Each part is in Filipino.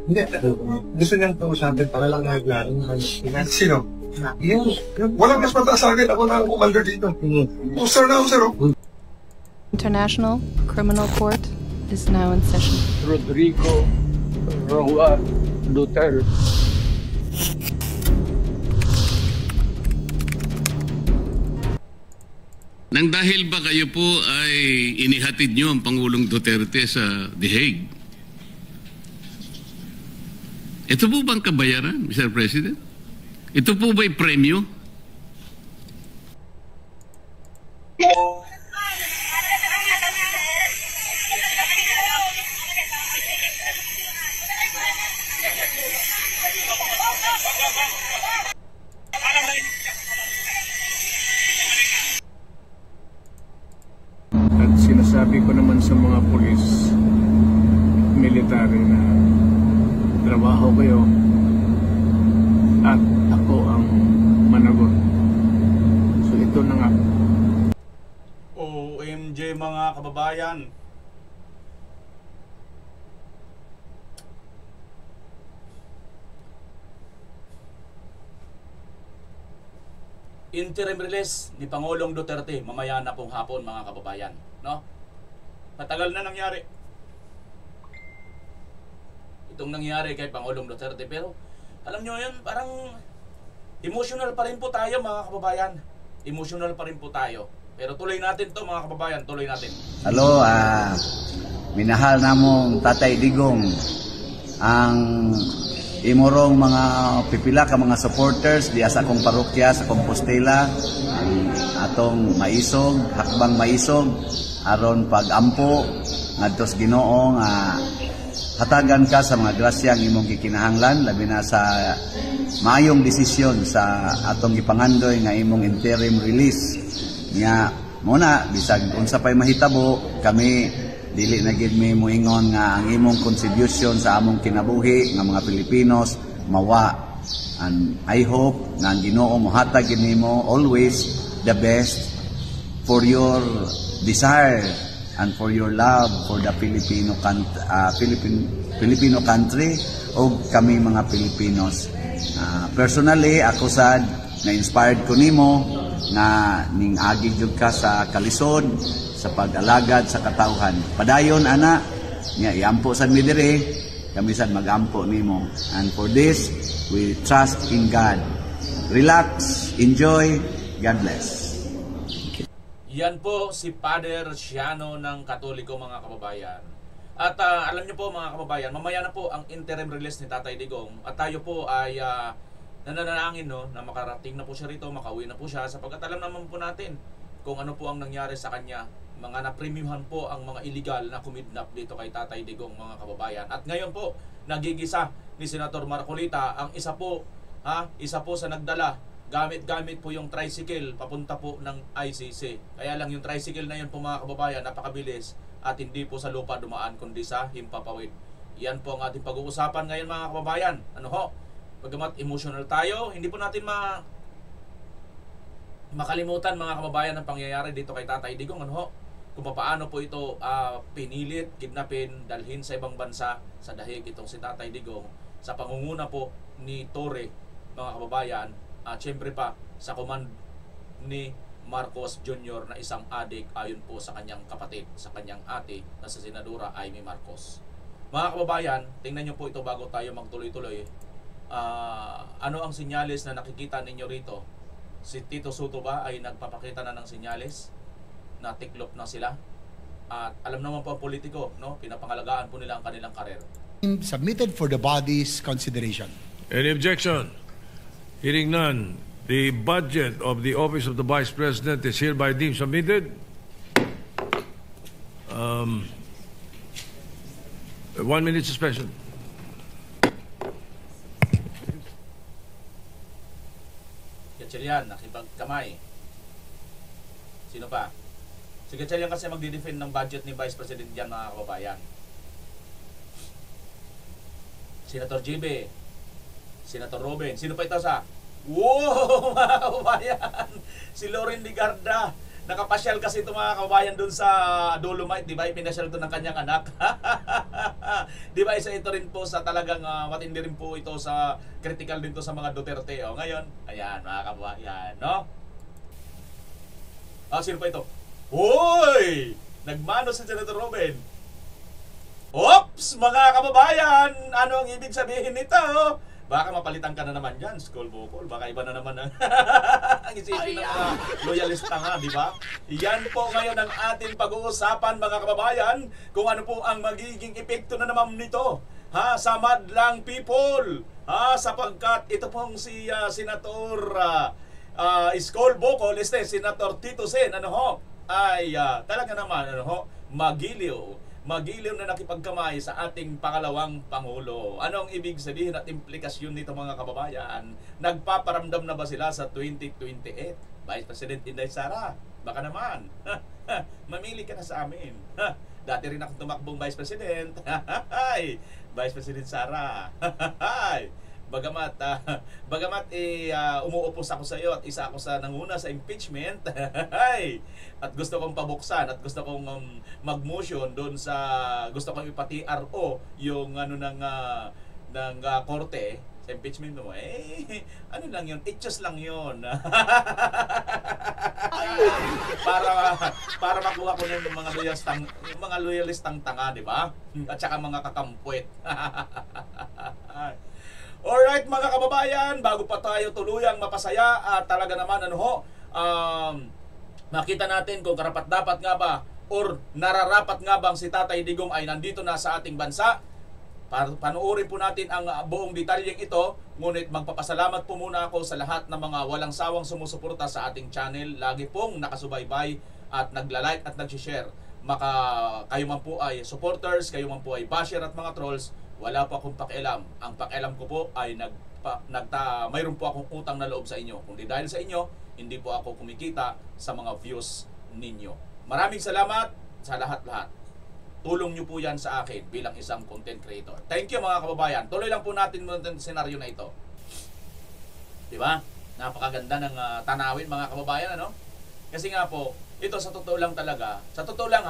Hindi, gusto niyang kausapin para lang naglalang. Sino? Yung, walang mas mataas sa akin. Ako na ang commander dito. Sir na ako, sir. International Criminal Court is now in session. Rodrigo Roa Duterte. Nang dahil ba kayo po ay inihatid nyo ang Pangulong Duterte sa The Hague? Ito po bang kabayaran, Mr. President? Ito po ba'y premyo? At sinasabi ko naman sa mga pulis, military na trabaho kayo at ako ang managot. So ito na nga. OMG mga kababayan. Interim release ni Pangulong Duterte mamaya na pong hapon mga kababayan, no? Matagal na nangyari itong nangyari kay Pangulong Duterte, pero alam nyo yun, parang emotional pa rin po tayo mga kababayan. Emotional pa rin po tayo. Pero tuloy natin to mga kababayan, tuloy natin. Hello, minahal namong Tatay Digong, ang imorong mga pipila ka mga supporters diya sa akong parokya sa Compostela, atong maisog, hakbang maisog aron pag-ampo ngadto sa Ginoo nga hatagan ka sa mga grasyang imong gikinahanglan, labi na sa maayong desisyon sa atong gipangandoy nga imong interim release. Nga muna bisag unsa pay mahitabo, kami dili na gid mi moingon nga ang imong contribution sa among kinabuhi nga mga Pilipinos mawa. And I hope nga ang Ginoo mohatag gid nimo always the best for your desire and for your love for the Filipino country o kami mga Pilipinos. Personally, ako sad na inspired ko nimo nga ning agi jud ka sa kalisod sa pag-alagad sa katawhan. Padayon ana nya iampo sad mi diri, kami sad magampo nimo. And for this, we trust in God. Relax, enjoy, God bless. Yan po si Father Siano ng Katoliko mga kababayan. At alam niyo po mga kababayan, mamaya na po ang interim release ni Tatay Digong. At tayo po ay nananalangin no, na makarating na po siya rito, makauwi na po siya. Sapagkat alam naman po natin kung ano po ang nangyari sa kanya. Mga na-premiumhan po ang mga illegal na kumidnap dito kay Tatay Digong mga kababayan. At ngayon po, nagigisa ni Senator Marcolita ang isa po sa nagdala. Gamit po yung tricycle papunta po ng ICC. Kaya lang yung tricycle na yun po mga kababayan, napakabilis at hindi po sa lupa dumaan kundi sa himpapawid. Yan po ang ating pag-uusapan ngayon mga kababayan. Ano ho? Pagamat emotional tayo, hindi po natin makalimutan mga kababayan ang pangyayari dito kay Tatay Digong. Ano ho? Kung paano po ito pinilit, kidnapin, dalhin sa ibang bansa sa dahig itong si Tatay Digong sa pangunguna po ni Torre mga kababayan. At syempre pa sa command ni Marcos Jr. na isang adik ayon po sa kanyang kapatid, sa kanyang ate na sa Senadora Amy Marcos. Mga kababayan, tingnan nyo po ito bago tayo magtuloy-tuloy. Ano ang sinyalis na nakikita ninyo rito? Si Tito Soto ba ay nagpapakita na ng sinyalis na tiklop na sila? At alam naman po ang politiko, no? Pinapangalagaan po nila ang kanilang karir. Submitted for the body's consideration. Any objection? Hearing none, the budget of the Office of the Vice President is hereby deemed submitted. 1 minute suspension. Gatchalian, nakipagkamay. Sino pa? Si Gatchalian kasi magdi-defend ng budget ni Vice President yan mga kababayan. Senator JB, Senator Robin. Sino pa ito sa? Wow, mga kababayan! Si Loren Ligarda Nakapasyal kasi itong mga kababayan doon sa Dolomite, di ba? Ipinasyal doon ng kanyang anak. Di ba? Isa ito rin po sa talagang matindi rin po ito sa critical din to sa mga Duterte. O, ngayon, ayan mga kababayan, no? Sino pa ito? Hoy! Nagmano si Senator Robin. Ops! Mga kababayan! Ano ang ibig sabihin nito? Baka mapalitan ka na naman dyan, school bukol. Baka iba na naman ang isipin ng mga loyalista nga, di ba? Yan po ngayon ang ating pag-uusapan, mga kababayan, kung ano po ang magiging epekto na naman nito sa madlang people. Sapagkat ito pong si Senator Iskol Bocol, Senator Tito Sen, ay talaga naman, magiliw na nakipagkamay sa ating pangalawang Pangulo. Anong ibig sabihin at implikasyon nito, mga kababayan? Nagpaparamdam na ba sila sa 2028? Vice President Inday Sara, baka naman. Mamili ka na sa amin. Dati rin ako tumakbong Vice President. Vice President Sara. Bagamat umuupos ako sa iyo at isa ako sa nanguna sa impeachment. At gusto kong pabuksan at gusto kong mag-motion doon sa gusto kong ipati-RO yung ng korte sa impeachment mo. Ano lang yun? Itchos lang yun. para makuha ko ng mga loyalistang tanga, di ba? At saka mga kakampwet. Alright, mga kababayan, bago pa tayo tuluyang mapasaya at talaga naman makita natin kung karapat-dapat nga ba or nararapat nga bang si Tatay Digong ay nandito na sa ating bansa. Panuorin po natin ang buong detalyeng ito. Ngunit magpapasalamat po muna ako sa lahat ng mga walang sawang sumusuporta sa ating channel. Lagi pong nakasubaybay at nagla-like at nag-share. Kayo man po ay supporters, kayo man po ay basher at mga trolls, wala po akong pakialam. Ang pakialam ko po ay mayroon po akong utang na loob sa inyo. Kundi dahil sa inyo, hindi po ako kumikita sa mga views ninyo. Maraming salamat sa lahat-lahat. Tulong nyo po yan sa akin bilang isang content creator. Thank you, mga kababayan. Tuloy lang po natin yung senaryo na ito. Diba? Napakaganda ng tanawin, mga kababayan, ano? Kasi nga po, ito sa totoo lang talaga. Sa totoo lang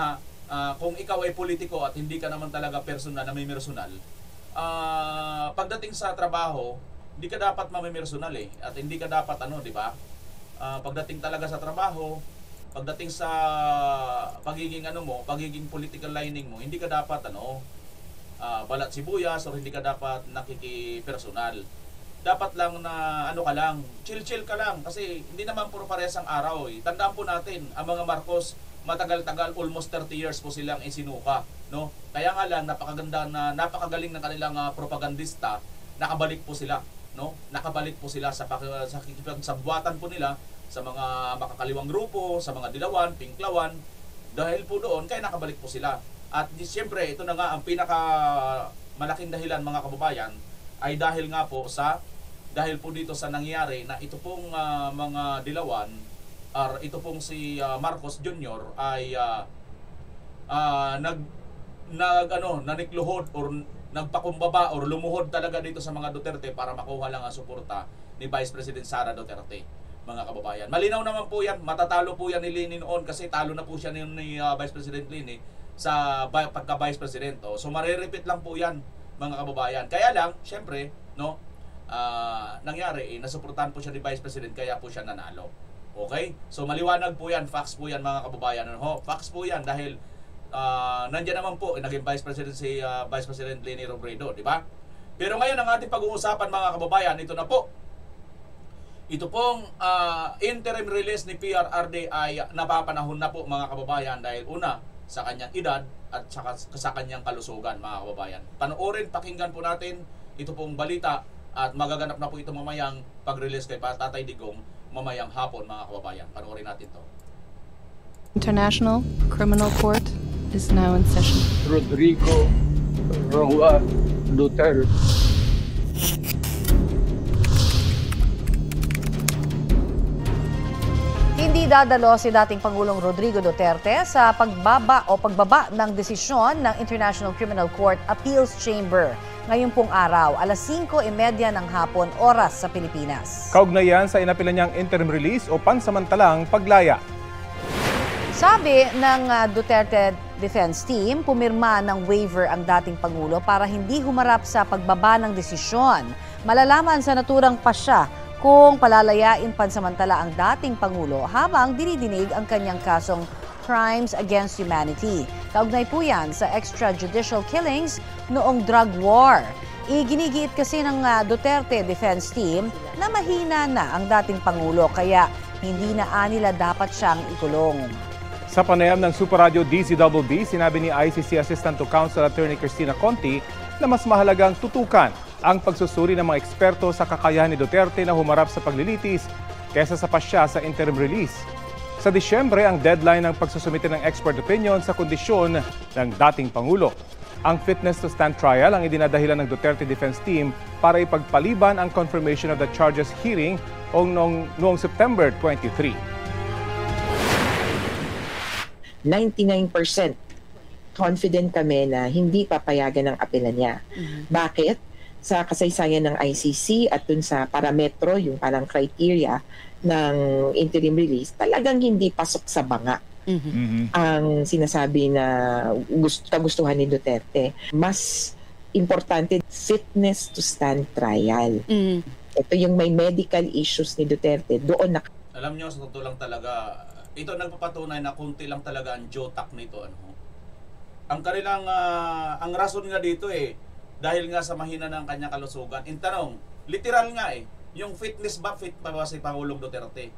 kung ikaw ay politiko at hindi ka naman talaga personal na may personal, pagdating sa trabaho, hindi ka dapat mamimersonal at hindi ka dapat di ba? Pagdating talaga sa trabaho, pagdating sa pagiging pagiging political lining mo, hindi ka dapat balat sibuyas o hindi ka dapat nakikipersonal. Dapat lang na ka lang, chill ka lang kasi hindi naman puro parehas ang araw. Tandaan po natin, ang mga Marcos matagal-tagal, almost 30 years po silang isinuka, no? Kaya nga lang napakagaling ng kanilang propagandista, nakabalik po sila, no? Nakabalik po sila sa sabwatan po nila sa mga makakaliwang grupo, sa mga dilawan, pinklawan, dahil po doon kaya nakabalik po sila. At siyempre, ito na nga ang pinaka malaking dahilan, mga kababayan, ay dahil po dito sa nangyari na ito pong mga dilawan, ito pong si Marcos Jr. ay nanikluhod or nagpakumbaba or lumuhod talaga dito sa mga Duterte para makuha lang ang suporta ni Vice President Sara Duterte, mga kababayan. Malinaw naman po yan, matatalo po yan ni Lini noon kasi talo na po siya ni Vice President Lini sa pagka-Vice President. So marirepeat lang po yan, mga kababayan. Kaya lang, syempre, nangyari, nasuportahan po siya ni Vice President kaya po siya nanalo. Okay? So maliwanag po yan, facts po yan, mga kababayan. Facts po yan dahil nandiyan naman po, naging Vice President si Vice President Leni Robredo, di ba? Pero ngayon ang ating pag-uusapan, mga kababayan, ito na po. Ito pong interim release ni PRRD ay napapanahon na po, mga kababayan, dahil una, sa kanyang edad at sa kanyang kalusugan, mga kababayan. Panoorin, pakinggan po natin ito pong balita at magaganap na po ito mamayang pag-release kay Tatay Digong mamayang hapon, mga kababayan. Panoorin natin to. International Criminal Court is now in session. Rodrigo Roa Duterte. Hindi dadalo si dating Pangulong Rodrigo Duterte sa pagbaba ng desisyon ng International Criminal Court Appeals Chamber. Ngayon pong araw, alas 5:30 ng hapon, oras sa Pilipinas. Kaugnayan sa inapila niyang interim release o pansamantalang paglaya. Sabi ng Duterte Defense Team, pumirma ng waiver ang dating Pangulo para hindi humarap sa pagbaba ng desisyon. Malalaman sa naturang pasya kung palalayain pansamantala ang dating Pangulo habang dinidinig ang kanyang kasong Crimes Against Humanity. Kaugnay po yan sa extrajudicial killings noong drug war. Iginigiit kasi ng Duterte Defense Team na mahina na ang dating Pangulo kaya hindi na nila dapat siyang ikulong. Sa panayam ng Super Radio DZBB, sinabi ni ICC Assistant to Counsel Attorney Cristina Conti na mas mahalagang tutukan ang pagsusuri ng mga eksperto sa kakayahan ni Duterte na humarap sa paglilitis kaysa sa pasya sa interim release. Sa Disyembre, ang deadline ng pagsusumite ng expert opinion sa kondisyon ng dating Pangulo. Ang fitness to stand trial ang idinadahilan ng Duterte Defense Team para ipagpaliban ang confirmation of the charges hearing noong September 23. 99% confident kami na hindi papayagan ng apela niya. Bakit? Sa kasaysayan ng ICC at dun sa parametro, yung parang criteria ng interim release, talagang hindi pasok sa banga ang sinasabi na kagustuhan ni Duterte. Mas importante, fitness to stand trial. Ito yung may medical issues ni Duterte. Doon na. Alam nyo, sa totoo lang talaga, ito nagpapatunay na kunti lang talaga ang jotak nito. Ang kanilang, ang rason nga dito dahil nga sa mahina ng kanyang kalusugan. In tanong, literal nga yung fitness ba, fit pa ba si Pangulong Duterte?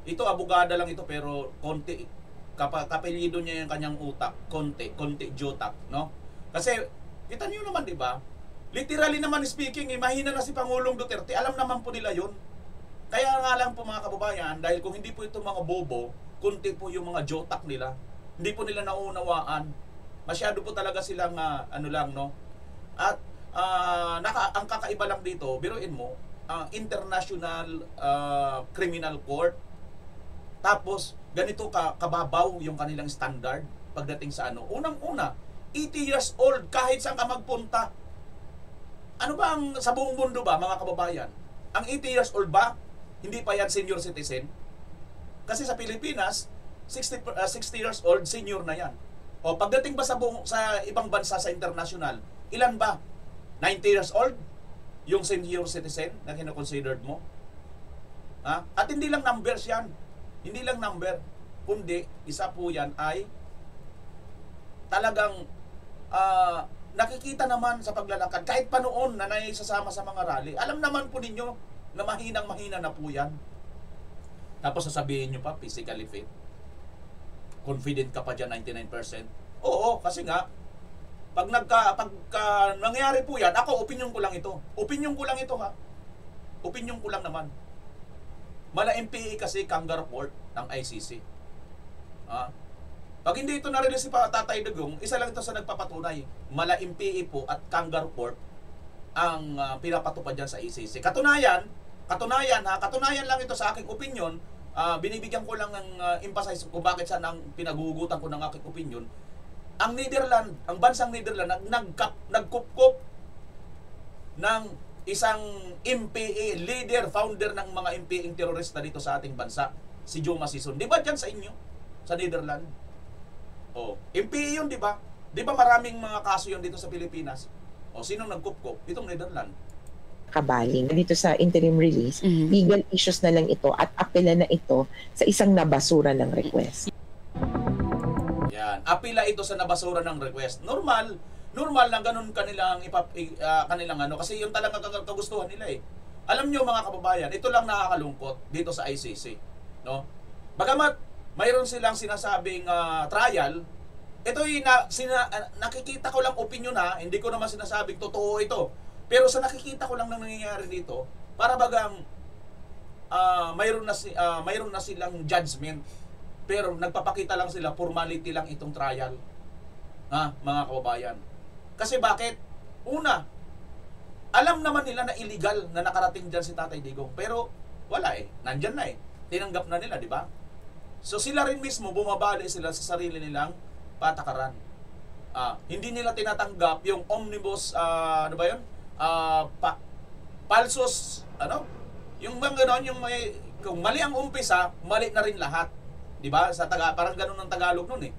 Ito, abogada lang ito pero konti, kapelido niya yung kanyang utak, konti jotak, no? Kasi, kita niyo naman, di ba? Literally naman speaking, mahina na si Pangulong Duterte, alam naman po nila yun. Kaya nga lang po mga kababayan, dahil kung hindi po itong mga bobo, kunti po yung mga jotak nila, hindi po nila naunawaan. Masyado po talaga silang, no? At ang kakaiba lang dito, biruin mo, International Criminal Court, tapos ganito kababaw yung kanilang standard pagdating sa Unang-una, 80 years old, kahit saan ka magpunta. Ano ba sa buong mundo ba, mga kababayan? Ang 80 years old ba, hindi pa yan senior citizen? Kasi sa Pilipinas, 60 years old, senior na yan. O pagdating ba sa ibang bansa sa international, ilan ba? 90 years old? Yung senior citizen na kinoconsidered mo? At hindi lang numbers yan. Hindi lang number. Kundi, isa po yan ay talagang nakikita naman sa paglalakad. Kahit pa noon na naisasama sa mga rally, alam naman po ninyo na mahinang-mahina na po yan. Tapos sasabihin nyo pa, physically fit. Confident ka pa dyan, 99%. Oo, kasi nga, pag nangyari po yan, ako, opinion ko lang ito. Opinion ko lang ito, ha? Opinion ko lang naman. Mala MPA kasi kangaroo court ng ICC. Pag hindi ito na-release si Tatay Digong, isa lang ito sa nagpapatunay. Mala MPA po at kangaroo court ang pinapatupad dyan sa ICC. Katunayan lang ito sa aking opinion. Binibigyan ko lang ng emphasize kung bakit saan ang pinagugutan ko ng aking opinion. Ang bansang Netherlands, nagkupkup ng isang MPA, leader, founder ng mga MPA terorista dito sa ating bansa, si Joe Masison. Di ba dyan sa inyo? Sa Netherlands? MPA yun, di ba? Di ba maraming mga kaso yun dito sa Pilipinas? Sinong nagkupkup? Itong Netherlands. Kabaling dito sa interim release, legal issues na lang ito at apela na ito sa isang nabasura ng request. Yan, apela ito sa nabasura ng request. Normal na ganun kanilang kasi yun talaga kagustuhan nila Alam nyo mga kababayan, ito lang nakakalungkot dito sa ICC, no? Bagamat mayroon silang sinasabing trial, ito nakikita ko lang opinion hindi ko naman sinasabing totoo ito. Pero sa nakikita ko lang na nangyayari dito, para bagang mayroon na silang judgment. Pero nagpapakita lang sila, formality lang itong trial. Mga kababayan. Kasi bakit? Una, alam naman nila na illegal na nakarating dyan si Tatay Digong. Pero wala nandyan na Tinanggap na nila, di ba? So sila rin mismo, bumabali sila sa sarili nilang patakaran. Hindi nila tinatanggap yung omnibus, falsus, yung mga ganon, kung mali ang umpisa, mali na rin lahat. Di ba? Parang ganun ang Tagalog nun eh.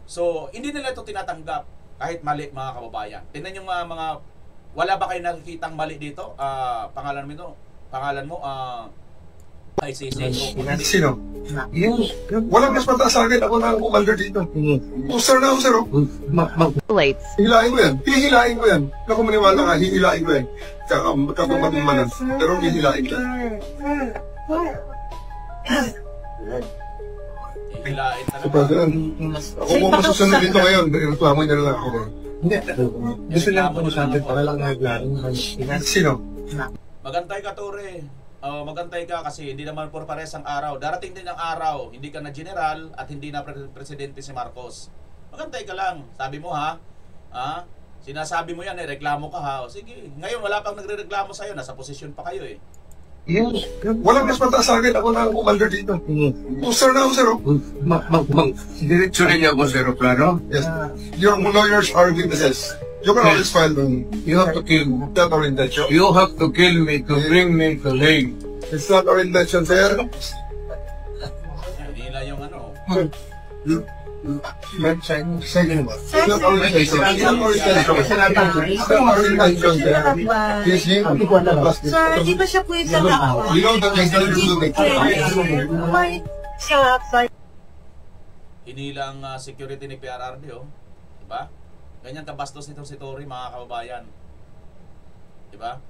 So, hindi nila ito tinatanggap kahit mali, mga kababayan. Tingnan yung mga wala ba kayo nakikitang mali dito? Pangalan mo, ICC. Sino? Walang mas mataas sa akin. Ako na ang commander dito. Sir na ako, sir. Hihilain ko yan. Hihilain ko yan. Naku, maniwala ka, hihilain ko yan. Kakamatamanan. Pero hihilain ko yan. Hihilain So, brother, ako po masusunod dito ngayon. Reklamo niya lang ako. Hindi. Gusto niya ako sa atin para lang naglaring. Sino? Magantay ka, Tore. Magantay ka kasi hindi naman por pares ang araw. Darating din ang araw, hindi ka na general at hindi na presidente si Marcos. Magantay ka lang. Sabi mo ha? Sinasabi mo yan reklamo ka ha? O sige, ngayon wala pang nagrereklamo sa'yo, nasa posisyon pa kayo eh. Walang mas mataas sa akin. Ako na ang commander dito. Sir na ako, sir. Diretso rin niya ako, sir, plano? Yes. Your lawyers are witnesses. You can always file them. You have to kill me. That's our intention. You have to kill me to bring me to Hague. It's not our intention, sir. Hindi lang yung ano. It's not our intention. It's not our intention. It's not our intention, sir. Yes, Sir, di ba siya pwede sa tao? You know that I don't do the Hinilang security ni PRRD diba? Ganyan kabastos nito si Tory, mga kababayan. Diba?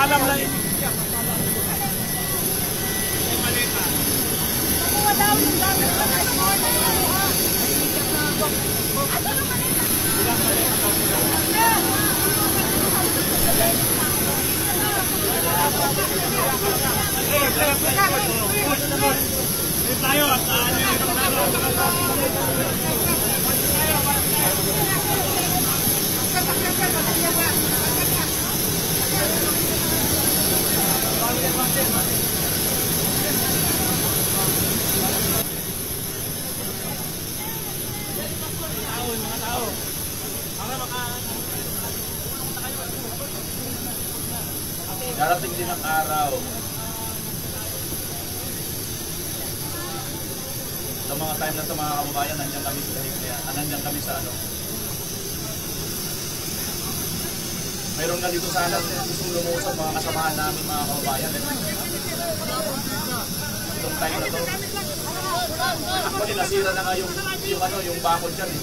Alam lang. Darating din ang araw sa mga time na ito, mga kababayan, nandiyan kami sa ano. Mayroon nga dito sa alam gusto lumusot mga kasamahan namin, mga kababayan. Itong time na to. Actually, nasira na nga yung bakod dyan eh.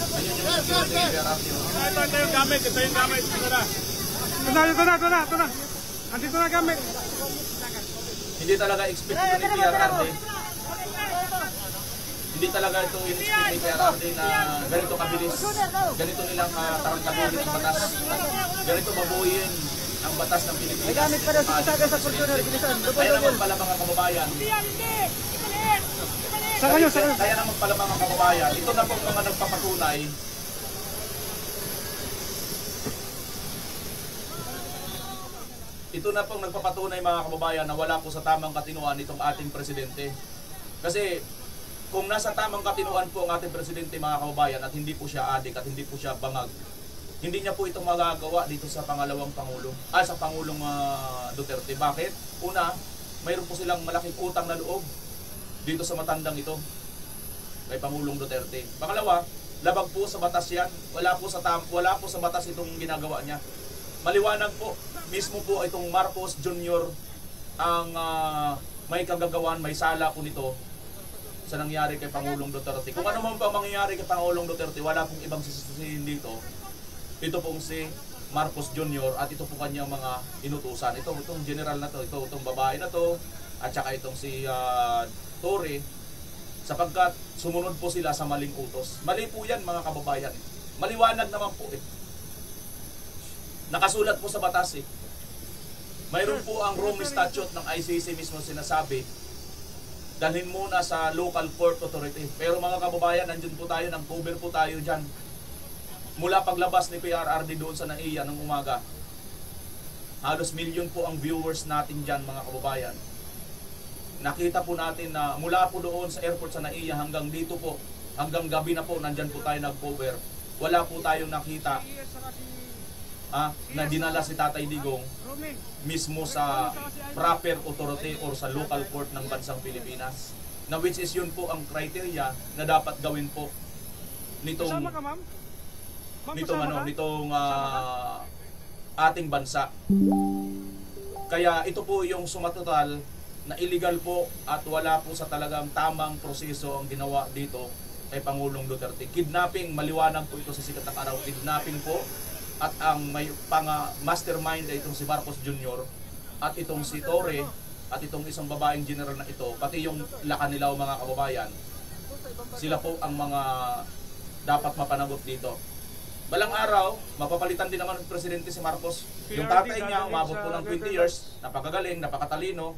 Ayun yung security interrupt yun. Ito yung gamit. Ito yung gamit. Ito na. Andito na gamit. Hindi talaga expect ito ni PRRD. Hindi talaga ito in-expect ni PRRD na ganito kabilis. Ganito nilang tarangkadulit ang batas. Ganito mabuhin ang batas ng Pilipinas. May gamit pa daw sa kultura. Kaya naman pala mga kababayan. Kaya naman pala mga kababayan. Ito na po mga nagpapatunay. Ito na pong nagpapatunay, mga kababayan, na wala po sa tamang katinuan itong ating presidente. Kasi kung nasa tamang katinuan po ang ating presidente, mga kababayan, at hindi po siya adik at hindi po siya bangag, hindi niya po ito magagawa dito sa pangalawang Pangulo, sa Pangulong Duterte. Bakit? Una, mayroon po silang malaking utang na loob dito sa matandang ito kay Pangulong Duterte. Pangalawa, labag po sa batas yan. Wala po sa batas itong ginagawa niya. Maliwanag po, mismo po itong Marcos Jr. ang may kagagawan, may sala po nito sa nangyari kay Pangulong Duterte. Kung ano man pa mangyayari kay Pangulong Duterte, wala pong ibang sisisihin dito. Ito pong si Marcos Jr. at ito po kanyang mga inutusan. Itong general na to, itong babae na to, at saka itong si Torre, sapagkat sumunod po sila sa maling utos. Mali po yan mga kababayan. Maliwanag naman po eh. Nakasulat po sa batas eh. Mayroon po ang Rome Statute ng ICC mismo sinasabi, dalhin muna sa local court authority. Pero mga kababayan, nandun po tayo, nag-cover po tayo dyan. Mula paglabas ni PRRD doon sa NAIA ng umaga, halos milyon po ang viewers natin dyan mga kababayan. Nakita po natin na mula po doon sa airport sa NAIA hanggang dito po, hanggang gabi na po, nandyan po tayo nag-cover. Wala po tayong nakita na dinala si Tatay Digong mismo sa proper authority or sa local court ng bansang Pilipinas. Na which is yun po ang criteria na dapat gawin po nitong ating bansa. Kaya ito po yung sumatotal na illegal po at wala po sa talagang tamang proseso ang ginawa dito kay Pangulong Duterte. Kidnapping, maliwanag po ito sa sikat ng araw. Kidnapping po. At ang may mastermind ay itong si Marcos Jr. at itong si Torre at itong isang babaeng general na ito, pati yung Lacanilaw mga kababayan, sila po ang mga dapat mapanagot dito. Balang araw, mapapalitan din naman ng Presidente si Marcos. Yung tatay niya, umabot po ng 20 years, napakagaling, napakatalino,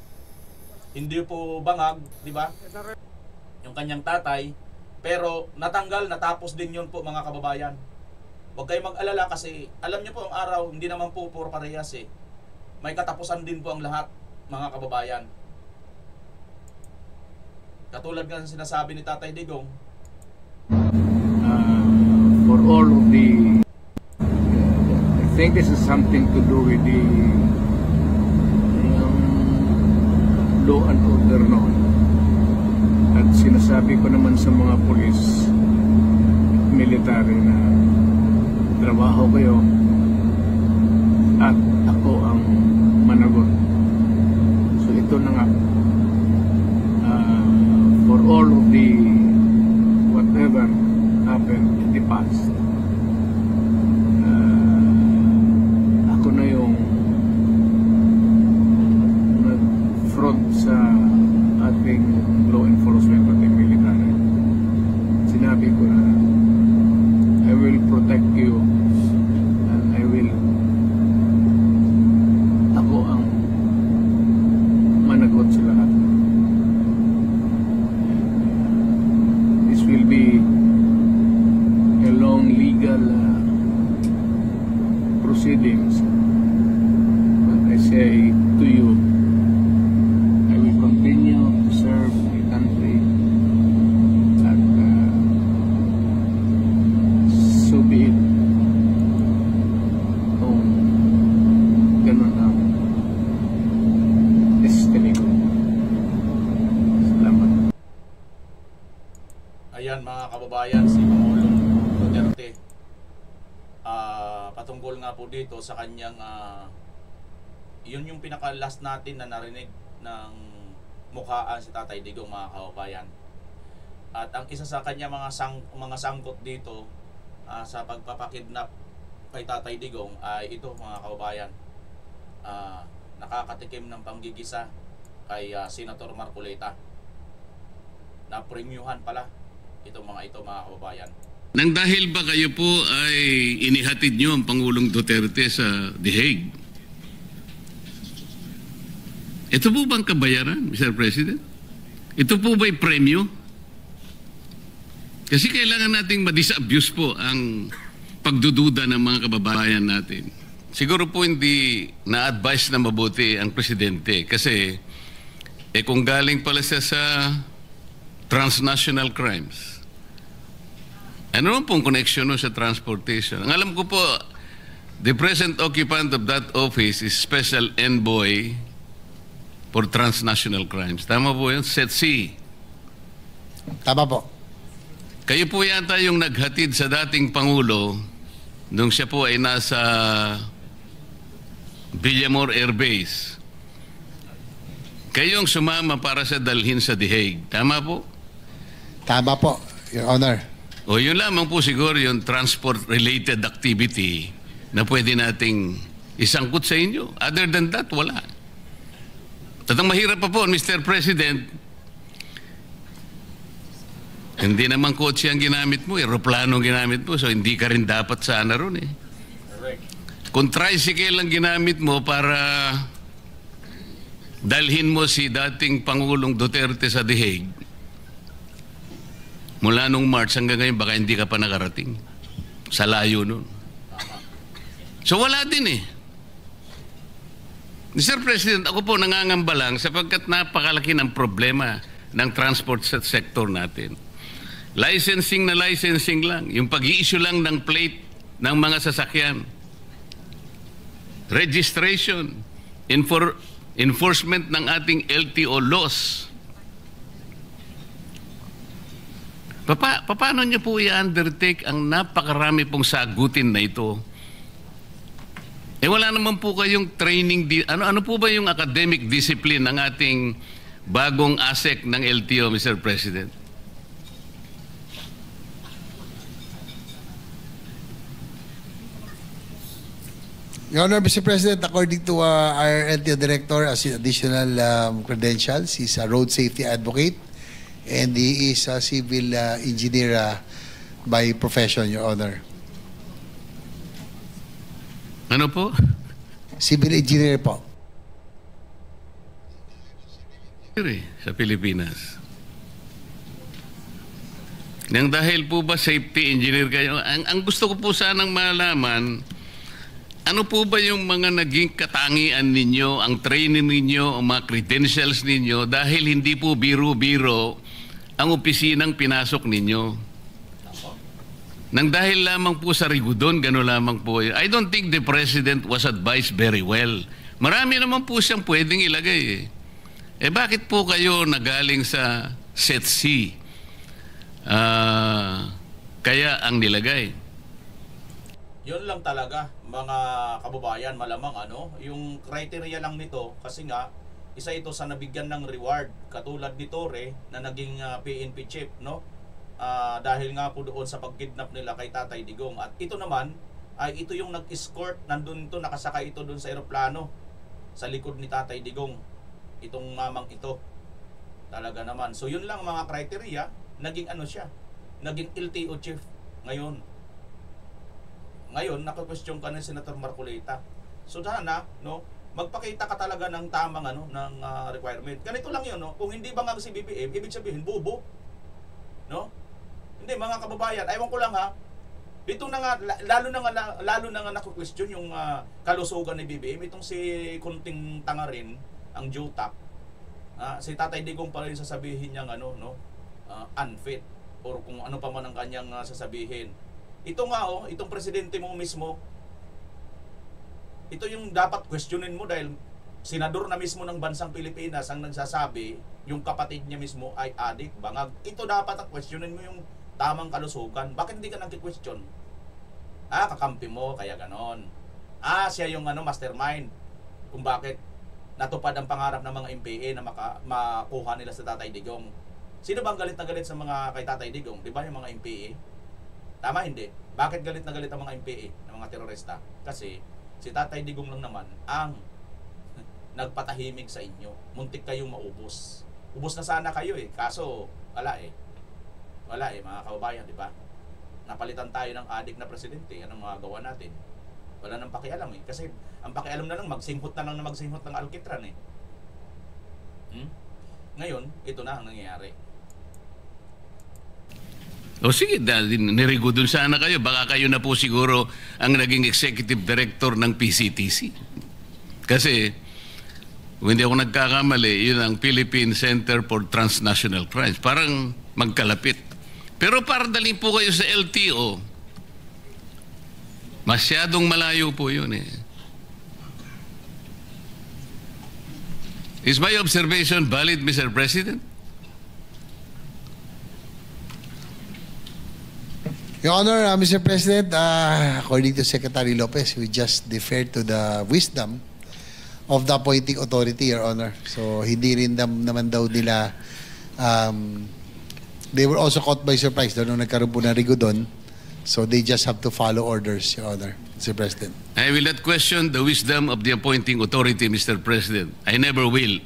hindi po bangag, di ba? Yung kanyang tatay, pero natanggal, natapos din yun po mga kababayan. Huwag kayong mag-alala kasi alam niyo po ang araw, hindi naman po puro parehas eh. May katapusan din po ang lahat, mga kababayan. Katulad nga sinasabi ni Tatay Digong, for all of the I think this is something to do with the law and order noon. At sinasabi ko naman sa mga pulis, military na trabaho kayo at ako ang managot. So ito na nga, for all of the whatever happened in the past, ako na yung nag-front sa ating law enforcement at military. Sinabi ko na I will protect you and I will ako ang managot sa lahat. This will be a long legal proceedings, but I say to you, I will continue to serve my country and so be it. Kung ganun ang destiny ko. Salamat. Ayan mga kababayan, si Pangulong Duterte patungkol nga po dito sa kanyang yun yung pinaka-last natin na narinig ng mukhaan si Tatay Digong mga kababayan. At ang isa sa kanya mga sangkot dito sa pagpapakidnap kay Tatay Digong ay ito mga kababayan, nakakatikim ng panggigisa kay Senator Marcoleta. Na-premiuhan pala itong mga kababayan. Nang dahil ba kayo po ay inihatid nyo ang Pangulong Duterte sa The Hague? Ito po bang kabayaran, Mr. President? Ito po ba'y premyo? Kasi kailangan nating ma-disabuse po ang pagdududa ng mga kababayan natin. Siguro po hindi na-advise na mabuti ang Presidente kasi kung galing pala siya sa transnational crimes, ano naman pong connection sa transportation? Ang alam ko po, the present occupant of that office is Special Envoy for Transnational Crimes. Tama po yun? SETC. Tama po. Kayo po yata yung naghatid sa dating Pangulo nung siya po ay nasa Villamor Air Base. Kayong sumama para sa dalhin sa The Hague. Tama po? Tama po, Your Honor. O yun lamang po siguro yung transport-related activity na pwede nating isangkot sa inyo. Other than that, wala. At ang mahirap pa po, Mr. President, hindi naman kotse ang ginamit mo, aeroplano ang ginamit mo, so hindi ka rin dapat sana ron eh. Kung tricycle ang ginamit mo para dalhin mo si dating Pangulong Duterte sa The Hague, mula nung March hanggang ngayon, baka hindi ka pa nakarating. Sa layo nun. So wala din eh. Mr. President, ako po nangangamba lang sapagkat napakalaki ng problema ng transport sector natin. Licensing na licensing lang. Yung pag-i-issue lang ng plate ng mga sasakyan. Registration. Enforcement ng ating LTO laws. Paano niyo po i-undertake ang napakarami pong sagutin na ito? Wala naman po kayong training. Ano po ba yung academic discipline ng ating bagong ASEC ng LTO, Mr. President? Your Honor, Mr. President, according to our LTO Director, as additional credentials, he's a road safety advocate and he is a civil engineer by profession, Your Honor. Ano po? Civil engineer po. Sa Pilipinas. Nang dahil po ba safety engineer kayo, ang gusto ko po sanang malaman, ano po ba yung mga naging katangian ninyo, ang training ninyo, ang mga credentials ninyo, dahil hindi po biro-biro ang opisinang pinasok ninyo? Nang dahil lamang po sa rigudon, gano'n lamang po. I don't think the President was advised very well. Marami naman po siyang pwedeng ilagay eh. Bakit po kayo nagaling sa SETC? Kaya ang nilagay? Yun lang talaga, mga kababayan, malamang yung criteria lang nito kasi nga isa ito sa nabigyan ng reward katulad ni Torre na naging PNP chief, no? Dahil nga po doon sa pagkidnap nila kay Tatay Digong. At ito naman ay ito yung nag-escort, nandun ito, nakasakay ito doon sa eroplano sa likod ni Tatay Digong. Itong mamang ito. Talaga naman. So yun lang mga criteria, naging siya, naging LTO chief ngayon. Ngayon, naka-question ka ng Senator Marcolita. So sana, no, magpakita ka talaga ng tamang ng requirement. Ganito lang 'yun, no. Kung hindi bangag si BBM, ibig sabihin bobo. No? Hindi mga kababayan, aywan ko lang ha. Dito na nga lalo na nga nako-question yung kalusugan ni BBM, itong si kunting tanga rin, ang Jutak. Si Tatay Digong pa rin sasabihin niya unfit or kung ano pa man ang kanyang sasabihin. Ito nga itong presidente mo mismo, ito yung dapat questionin mo dahil senador na mismo ng bansang Pilipinas ang nagsasabi yung kapatid niya mismo ay adik, bangag. Ito dapat ang questionin mo yung tamang kalusugan. Bakit hindi ka nag-question? Kakampi mo, kaya ganon. Siya yung mastermind kung bakit natupad ang pangarap ng mga MPA na makuha nila sa Tatay Digong. Sino bang galit na galit sa mga kay Tatay Digong? Di ba yung mga MPA? Tama hindi? Bakit galit na galit ang mga MPA, ng mga terorista? Kasi si Tatay Digong lang naman ang nagpatahimik sa inyo. Muntik kayong maubos. Ubos na sana kayo kaso wala mga kababayan, di ba? Napalitan tayo ng adik na presidente. Anong magagawa natin? Wala nang pakialam kasi ang pakialam na lang magsinghot ng alkitran Ngayon, ito na ang nangyayari. O sige, nirigo dun sana kayo. Baka kayo na po siguro ang naging executive director ng PCTC. Kasi, kung hindi ako nagkakamali, yun ang Philippine Center for Transnational Crimes. Parang magkalapit. Pero para daling po kayo sa LTO, masyadong malayo po yun Is my observation valid, Mr. President? Your Honor, Mr. President, according to Secretary Lopez, we just defer to the wisdom of the appointing authority, Your Honor. So, hindi rin naman daw nila, they were also caught by surprise nung nagkaroon po ng rigudon. So, they just have to follow orders, Your Honor, Mr. President. I will not question the wisdom of the appointing authority, Mr. President. I never will.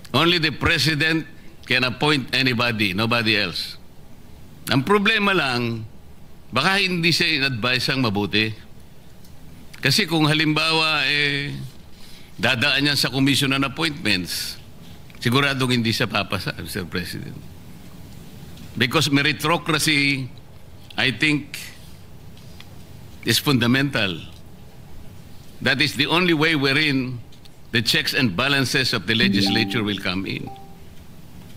Only the President can appoint anybody, nobody else. Ang problema lang, baka hindi siya in-advise ang mabuti. Kasi kung halimbawa, dadaan niya sa Commission on Appointments, siguradong hindi siya papasa, Mr. President. Because meritocracy, I think, is fundamental. That is the only way wherein the checks and balances of the legislature will come in.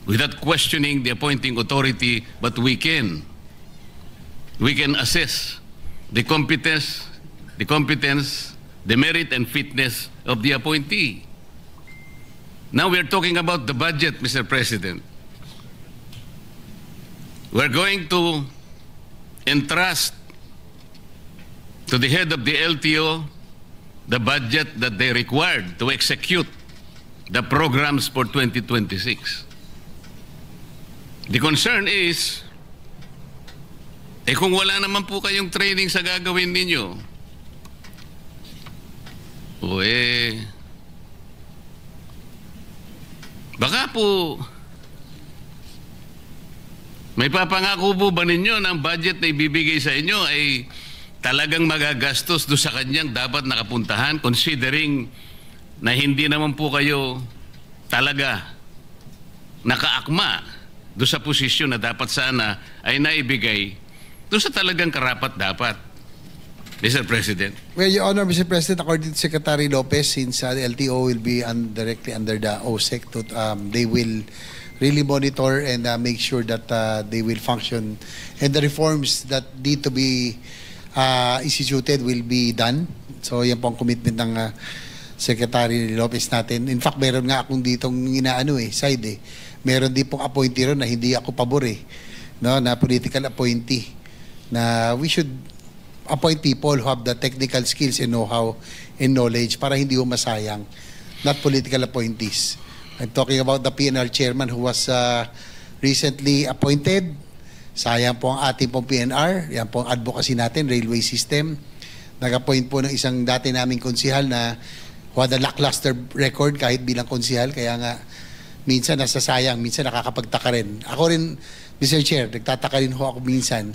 Without questioning the appointing authority, but we can assess the competence, the merit and fitness of the appointee. Now we're talking about the budget, Mr. President. We're going to entrust to the head of the LTO the budget that they required to execute the programs for 2026. The concern is, kung wala naman po kayong training sa gagawin ninyo, baka po may papangako po ba ninyo na ang budget na ibibigay sa inyo ay talagang magagastos do sa kanyang dapat nakapuntahan, considering na hindi naman po kayo talaga nakaakma do sa posisyon na dapat sana ay naibigay do sa talagang karapat-dapat, Mr. President? Well, Your Honor, Mr. President, according to Secretary Lopez, since the LTO will be directly under the OSEC, they will really monitor and make sure that they will function and the reforms that need to be instituted will be done. So yan po ang commitment ng Secretary Lopez natin. In fact, meron nga akong ditong side. Meron din pong appointee ron na hindi ako pabor no, na political appointee, na we should appoint people who have the technical skills and know-how and knowledge para hindi masayang, not political appointees. I'm talking about the PNR chairman who was recently appointed. Sayang po ang ating pong PNR. Yan po ang advocacy natin, railway system. Nag-appoint po ng isang dati naming konsihal na who had a lackluster record kahit bilang konsihal. Kaya nga, minsan nasasayang, minsan nakakapagtaka rin. Ako rin, Mr. Chair, nagtataka rin ho ako minsan.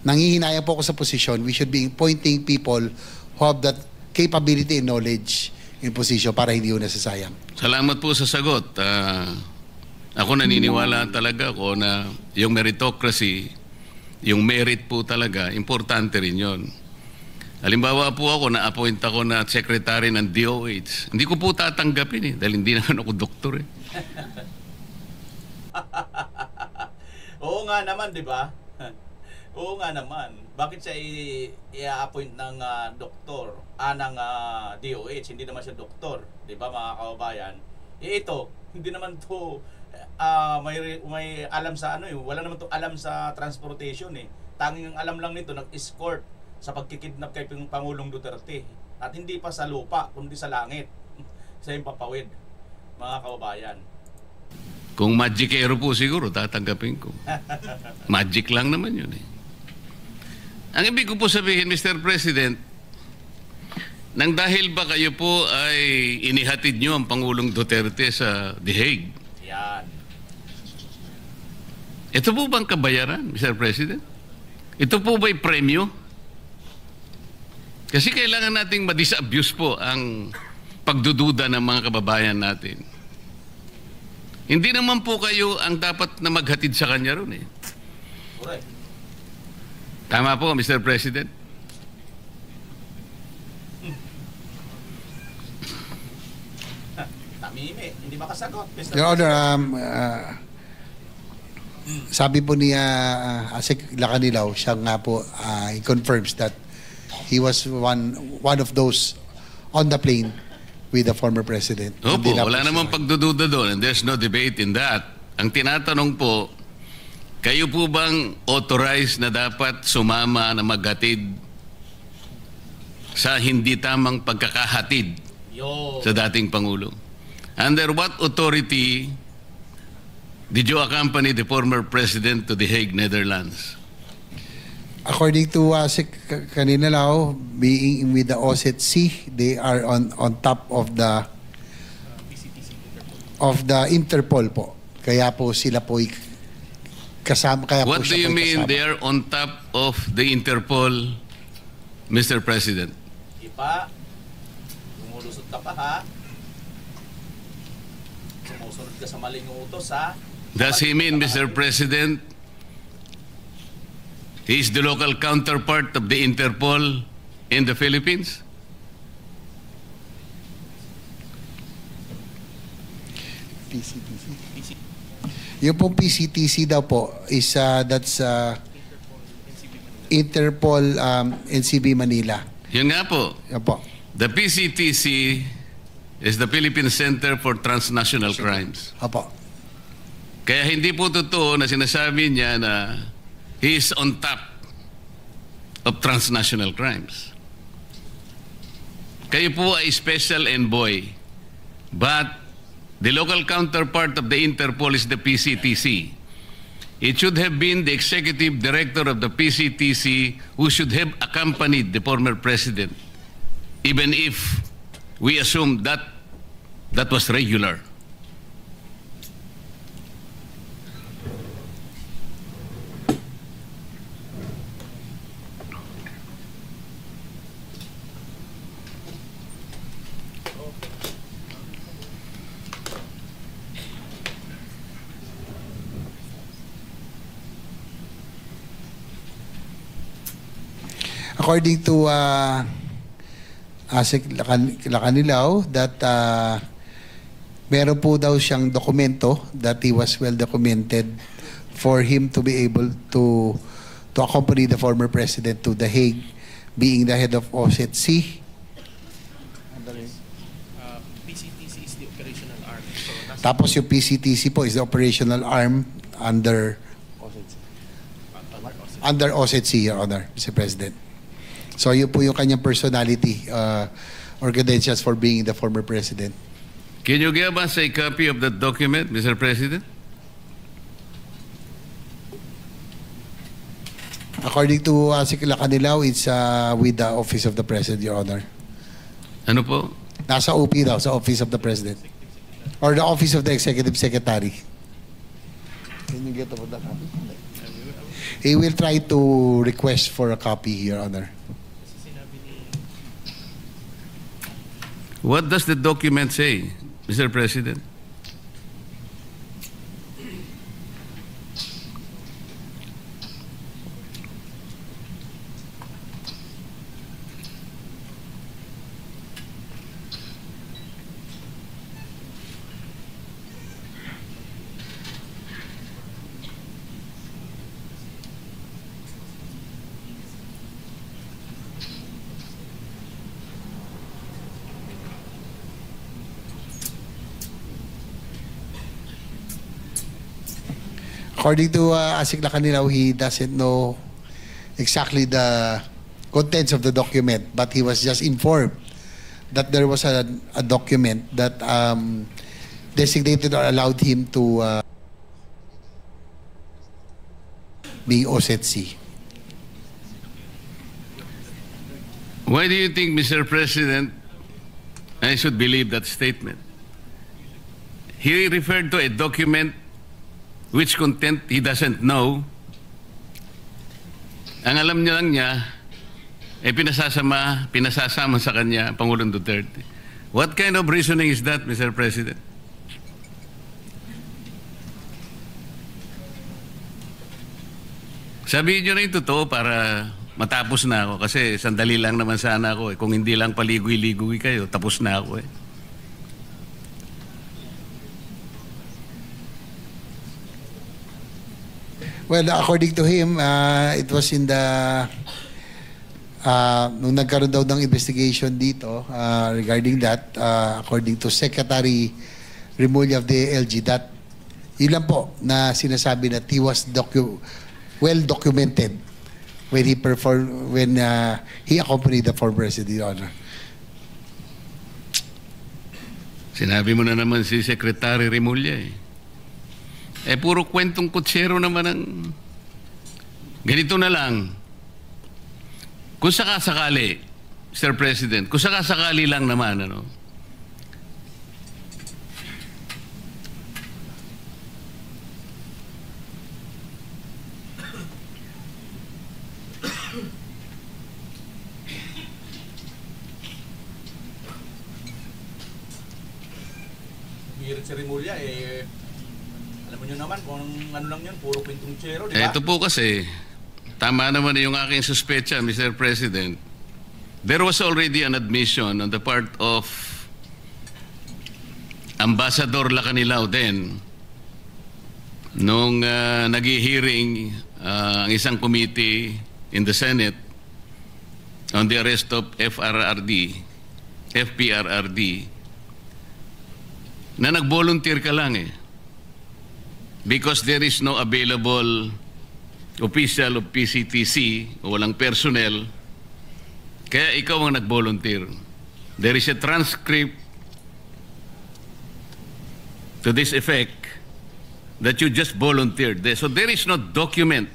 Nangihinayang po ako sa posisyon. We should be appointing people who have that capability and knowledge in position para hindi yun nasasayang. Salamat po sa sagot. Ako naniniwala talaga ko na yung meritocracy, yung merit po talaga, importante rin yun. Halimbawa po ako, na-appoint ako na secretary ng DOH. Hindi ko po tatanggapin dahil hindi naman ako doktor Oo nga naman, di ba? Oo nga naman. Bakit siya i-appoint ng doktor, ng DOH? Hindi naman siya doktor, di ba mga kababayan? Ito, hindi naman to may alam sa wala naman to alam sa transportation Tanging ang alam lang nito, nag-escort sa pagkikidnap kay Pangulong Duterte. At hindi pa sa lupa, kundi sa langit. Sa impapawid, mga kababayan. Kung magicero po siguro, tatanggapin ko. Magic lang naman yun Ang ibig ko po sabihin, Mr. President, nang dahil ba kayo po ay inihatid nyo ang Pangulong Duterte sa The Hague? Yan. Ito po bang kabayaran, Mr. President? Ito po ba'y premyo? Kasi kailangan nating ma-disabuse po ang pagdududa ng mga kababayan natin. Hindi naman po kayo ang dapat na maghatid sa kanya ron Correct. Tama po, Mr. President? Tamimi, hindi makasagot, Mr. Your Honor, sabi po niya Asik Lacanilaw, siya nga po he confirms that he was one of those on the plane with the former president. Opo, wala namang pagdududa doon and there's no debate in that. Ang tinatanong po, kayo po bang authorized na dapat sumama na maghatid sa hindi tamang pagkakahatid sa dating Pangulo? Under what authority did you accompany the former president to The Hague, Netherlands? According to Asik Lacanilaw, being with the OSETC, they are on top of the of the Interpol po. Kaya po sila po kasama. Kaya What po do siya you po mean kasama. they are on top of the Interpol, Mr. President? Ipa, lumulusot ka pa ha. Sumusunod ka sa maling utos ha. Does he mean, Mr. President, he is the local counterpart of the Interpol in the Philippines? PCTC. Yung pong PCTC daw po is that's Interpol NCB Manila. Yun nga po. Yan po. The PCTC is the Philippine Center for Transnational Crimes. Opo. Kaya hindi po totoo na sinasabi niya na he is on top of transnational crimes. Kayo po ay special envoy, but the local counterpart of the Interpol is the PCTC. It should have been the executive director of the PCTC who should have accompanied the former president, even if we assume that that was regular. According to Asik Lacanilaw, that meron po daw siyang dokumento that he was well documented for him to be able to accompany the former president to The Hague, being the head of OSCE. PCTC is the operational arm. So Tapos yung PCTC po is the operational arm under OSCE, Your Honor, Mr. President. So yun po yung kanyang personality or credentials for being the former president. Can you give us a copy of that document, Mr. President? According to Sikla Kanilaw, it's with the Office of the President, Your Honor. Ano po? Nasa OP daw, sa Office of the President. Or the Office of the Executive Secretary. Can you get about that copy? He will try to request for a copy, Your Honor. What does the document say, Mr. President? According to Asik Lacanilaw, he doesn't know exactly the contents of the document, but he was just informed that there was a document that designated or allowed him to be OSCE. Why do you think, Mr. President, I should believe that statement? He referred to a document which content he doesn't know. Ang alam niya lang niya, pinasasama sa kanya, Pangulong Duterte. What kind of reasoning is that, Mr. President? Sabihin niyo na yung totoo para matapos na ako. Kasi sandali lang naman sana ako. Kung hindi lang paligoy-ligoy kayo, tapos na ako . Well, according to him, it was in the nung nagkaroon daw ng investigation dito regarding that, according to Secretary Remulla of the LG, that yun lang po na sinasabi that he was well documented when he accompanied the former president, Your Honor. Sinabi mo na naman si Secretary Remulla . Puro kwentong kutsero naman ang... Ganito na lang. Kung sakasakali, Mr. President, kung sakasakali lang naman, si Richie Remulla, alam mo nyo naman kung ano lang yun, puro kwentong tsero, di ba? Ito po kasi, tama naman yung aking suspecha, Mr. President. There was already an admission on the part of Ambassador Lacanilao then, nung nag-hearing ang isang committee in the Senate on the arrest of FPRRD, na nag-volunteer ka lang because there is no available official of PCTC o walang personnel, kaya ikaw ang nag-volunteer. There is a transcript to this effect that you just volunteered. So there is no document.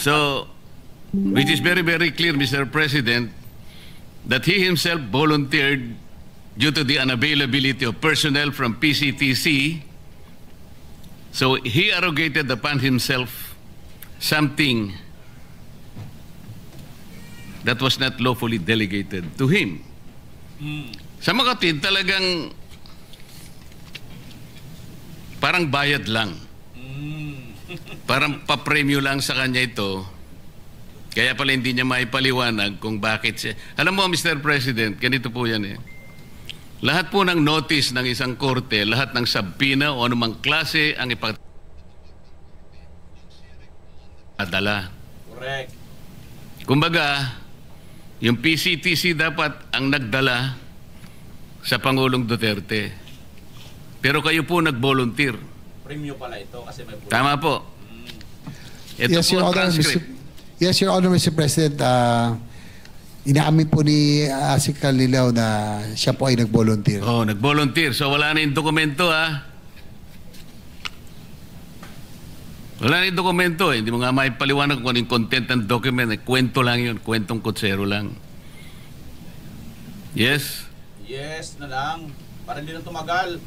So, which is very, very clear, Mr. President, that he himself volunteered due to the unavailability of personnel from PCTC. So he arrogated upon himself something that was not lawfully delegated to him. Sa mga kapatid, talagang parang bayad lang. Parang papremyo lang sa kanya ito. Kaya pala hindi niya maipaliwanag kung bakit siya. Alam mo, Mr. President, ganito po yan Lahat po ng notice ng isang korte, lahat ng subpoena o anumang klase ang ipadala. Correct. Kumbaga, yung PCTC dapat ang nagdala sa Pangulong Duterte. Pero kayo po nag-volunteer. Premyo pala ito kasi may bulan. Tama po. Ito Yes, po Your ang Honor, transcript. Yes, Your Honor, Mr. President, inaamin po ni Asikal Lilaw na siya po ay nag-volunteer. Oh, nag-volunteer. So wala na yung dokumento Wala na yung dokumento Hindi mo nga maipaliwanag kung ano yung content ng document. Kwento lang yun. Kwentong kutsero lang. Yes? Yes na lang. Para hindi na tumagal.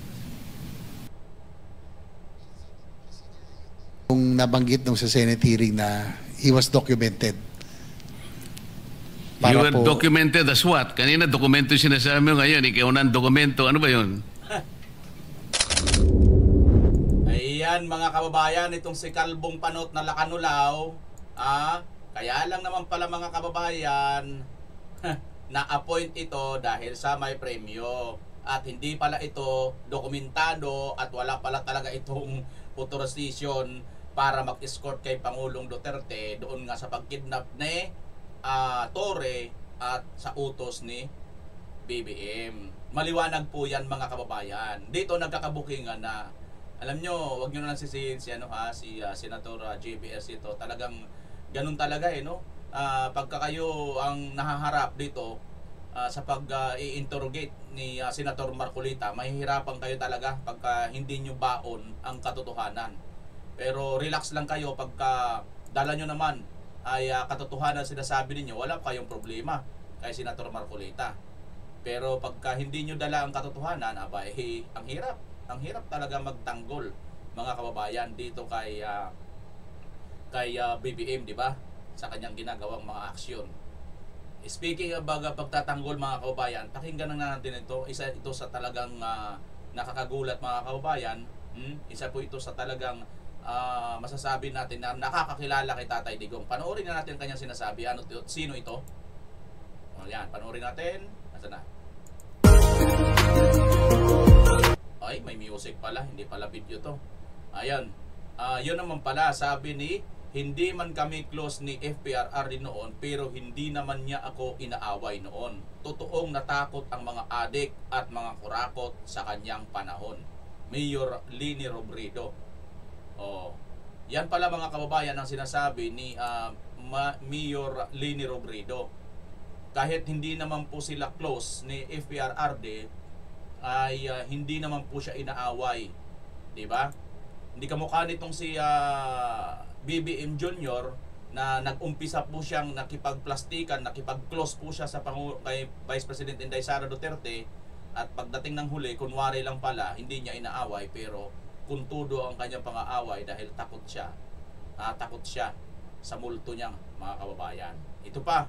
Kung nabanggit nung sa Senate hearing na he was documented. You were documented as what? Kanina dokumento yung sinasabi mo, ngayon ikaw na ang dokumento. Ano ba yun? Ayan mga kababayan, itong si Kalbong Panot na Lacanilao, kaya lang naman pala mga kababayan, na-appoint ito dahil sa may premyo. At hindi pala ito dokumentado at wala pala talaga itong authorization para mag-escort kay Pangulong Duterte doon nga sa pagkidnap ni Torre at sa utos ni BBM. Maliwanag po yan mga kababayan. Dito nagkakabukingan na, alam nyo, wag nyo na lang si Senator JBS ito. Talagang ganun talaga pagka kayo ang nahaharap dito sa pag-i-interrogate ni Senator Marcolita, mahihirapan kayo talaga pagka hindi nyo baon ang katotohanan. Pero relax lang kayo pagka dala nyo naman ay katotohanan sinasabi ninyo, wala kayong problema kay Senator Marcolita. Pero pagka hindi nyo dala ang katotohanan, ang hirap talaga magtanggol mga kababayan dito kay BBM, di ba? Sa kanyang ginagawang mga aksyon. Speaking of pagtatanggol mga kababayan, pakinggan na natin ito. Isa ito sa talagang nakakagulat mga kababayan. Isa po ito sa talagang masasabi natin na nakakakilala kay Tatay Digong. Panoorin na natin kanyang sinasabi. Sino ito? Yan, panoorin natin. Nasaan na? Ay, may music pala. Hindi pala video to. Ayan. Yun naman pala, sabi ni, hindi man kami close ni FPRRD noon, pero hindi naman niya ako inaaway noon. Totoong natakot ang mga adik at mga kurakot sa kanyang panahon. Mayor Leni Robredo. Yan pala mga kababayan ang sinasabi ni Mayor Leni Robredo. Kahit hindi naman po sila close ni FPRRD, ay hindi naman po siya inaaway. Diba? Hindi kamukha nitong si BBM Jr. na nag-umpisa po siyang nakipagplastikan, nakipag-close po siya sa kay Vice President Inday Sara Duterte, at pagdating ng huli, kunwari lang pala, hindi niya inaaway, pero kuntudo ang kanyang pang-aaway dahil takot siya. Takot siya sa multo niyang mga kababayan. Ito pa,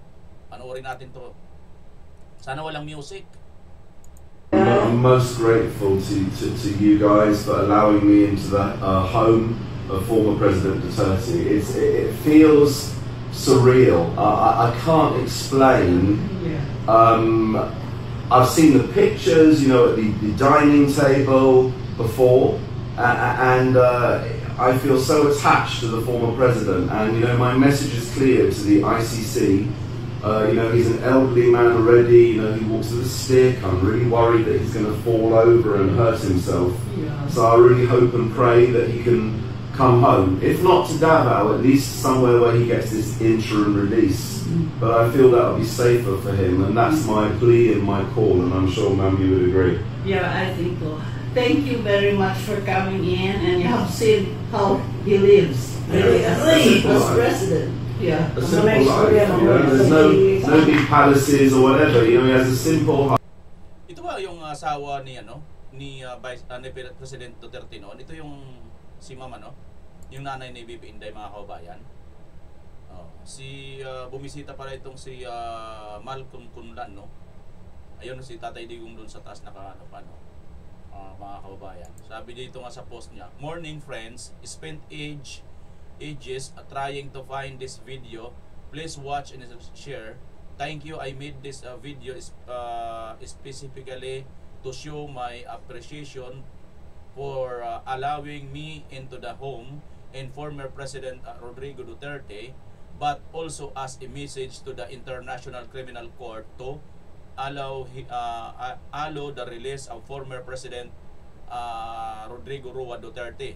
panoorin natin to. Sana walang music. I'm most grateful to you guys for allowing me into the home of former President Duterte. It feels surreal. I can't explain. I've seen the pictures, you know, at the dining table before, and I feel so attached to the former president. And you know, my message is clear to the ICC. You know, he's an elderly man already. You know, he walks with a stick. I'm really worried that he's going to fall over and hurt himself. So I really hope and pray that he can come home. If not to Davao, at least somewhere where he gets this interim release. But I feel that will be safer for him, and that's my plea and my call, and I'm sure, ma'am, you would agree. Yeah, I think so. Thank you very much for coming in, and you have seen how he lives. Really, as president. Yeah. A simple life, you know, there's no big palaces or whatever, you know, he has a simple. Ito ba yung asawa ni ni President Duterte noon? Ito yung si Mama, no? Yung nanay ni VP Inday, mga kababayan. Bumisita pala itong si Malcolm Kunlan, no? Ayun si Tatay Digong doon sa taas mga kababayan. Sabi dito nga sa post niya, "Morning friends, spent ages trying to find this video. Please watch and share. Thank you. I made this video specifically to show my appreciation for allowing me into the home and former President Rodrigo Duterte, but also as a message to the International Criminal Court to allow the release of former President Rodrigo Roa Duterte.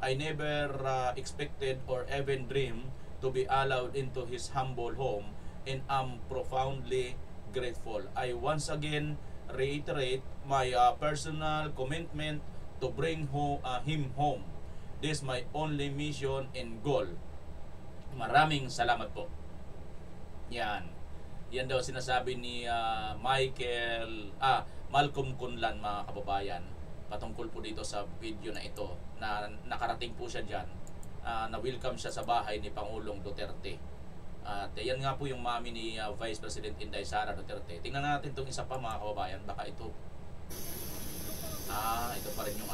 I never expected or even dreamed to be allowed into his humble home, and am profoundly grateful. I once again reiterate my personal commitment to bring him home. This is my only mission and goal. Maraming salamat po." Yan. Yan daw sinasabi ni Malcolm Kunlan, mga kababayan, patungkol po dito sa video na ito, na nakarating po siya dyan, na welcome siya sa bahay ni Pangulong Duterte. At yan nga po yung mami ni Vice President Inday Sara Duterte. Tingnan natin itong isa pa, mga kababayan, baka ito. Ito pa rin yung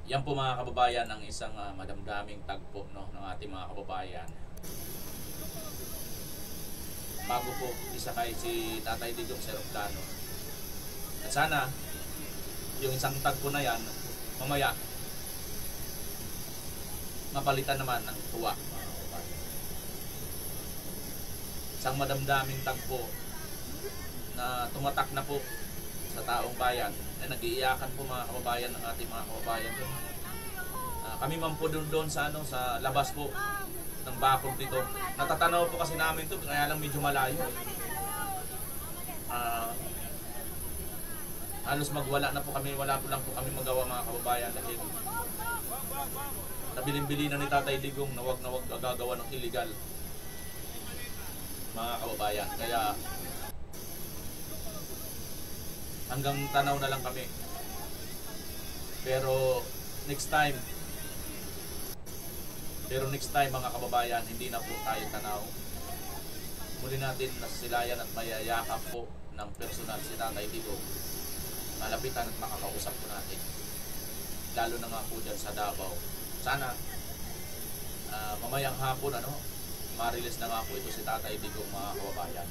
Yan po, mga kababayan, ang isang madamdaming tagpo, no, ng ating mga kababayan. Bago po isakay si Tatay Digong sa eroplano. At sana yung isang tagpo na yan mamaya mapalitan naman ng tuwa, mga kababayan. Isang madamdaming tagpo na tumatak na po sa taong bayan. Nag-iiyakan po, mga kababayan, ng ating mga kababayan doon. Kami man po doon sa labas po ng bakod dito. Natatanaw po kasi namin to, kaya lang medyo malayo. Halos magwala na po kami, wala po lang po kami magawa, mga kababayan, dahil nabilin-bili na ni Tatay Digong na wag gagawa ng illegal, mga kababayan. Kaya hanggang tanaw na lang kami. Pero next time, mga kababayan, hindi na po tayo tanaw. Muli natin nasilayan at mayayakap po ng personal si Tatay Digong. Malapitan at makakausap po natin. Lalo na nga po dyan sa Davao. Sana mamayang hapon ma-release na nga po ito si Tatay Digong, mga kababayan.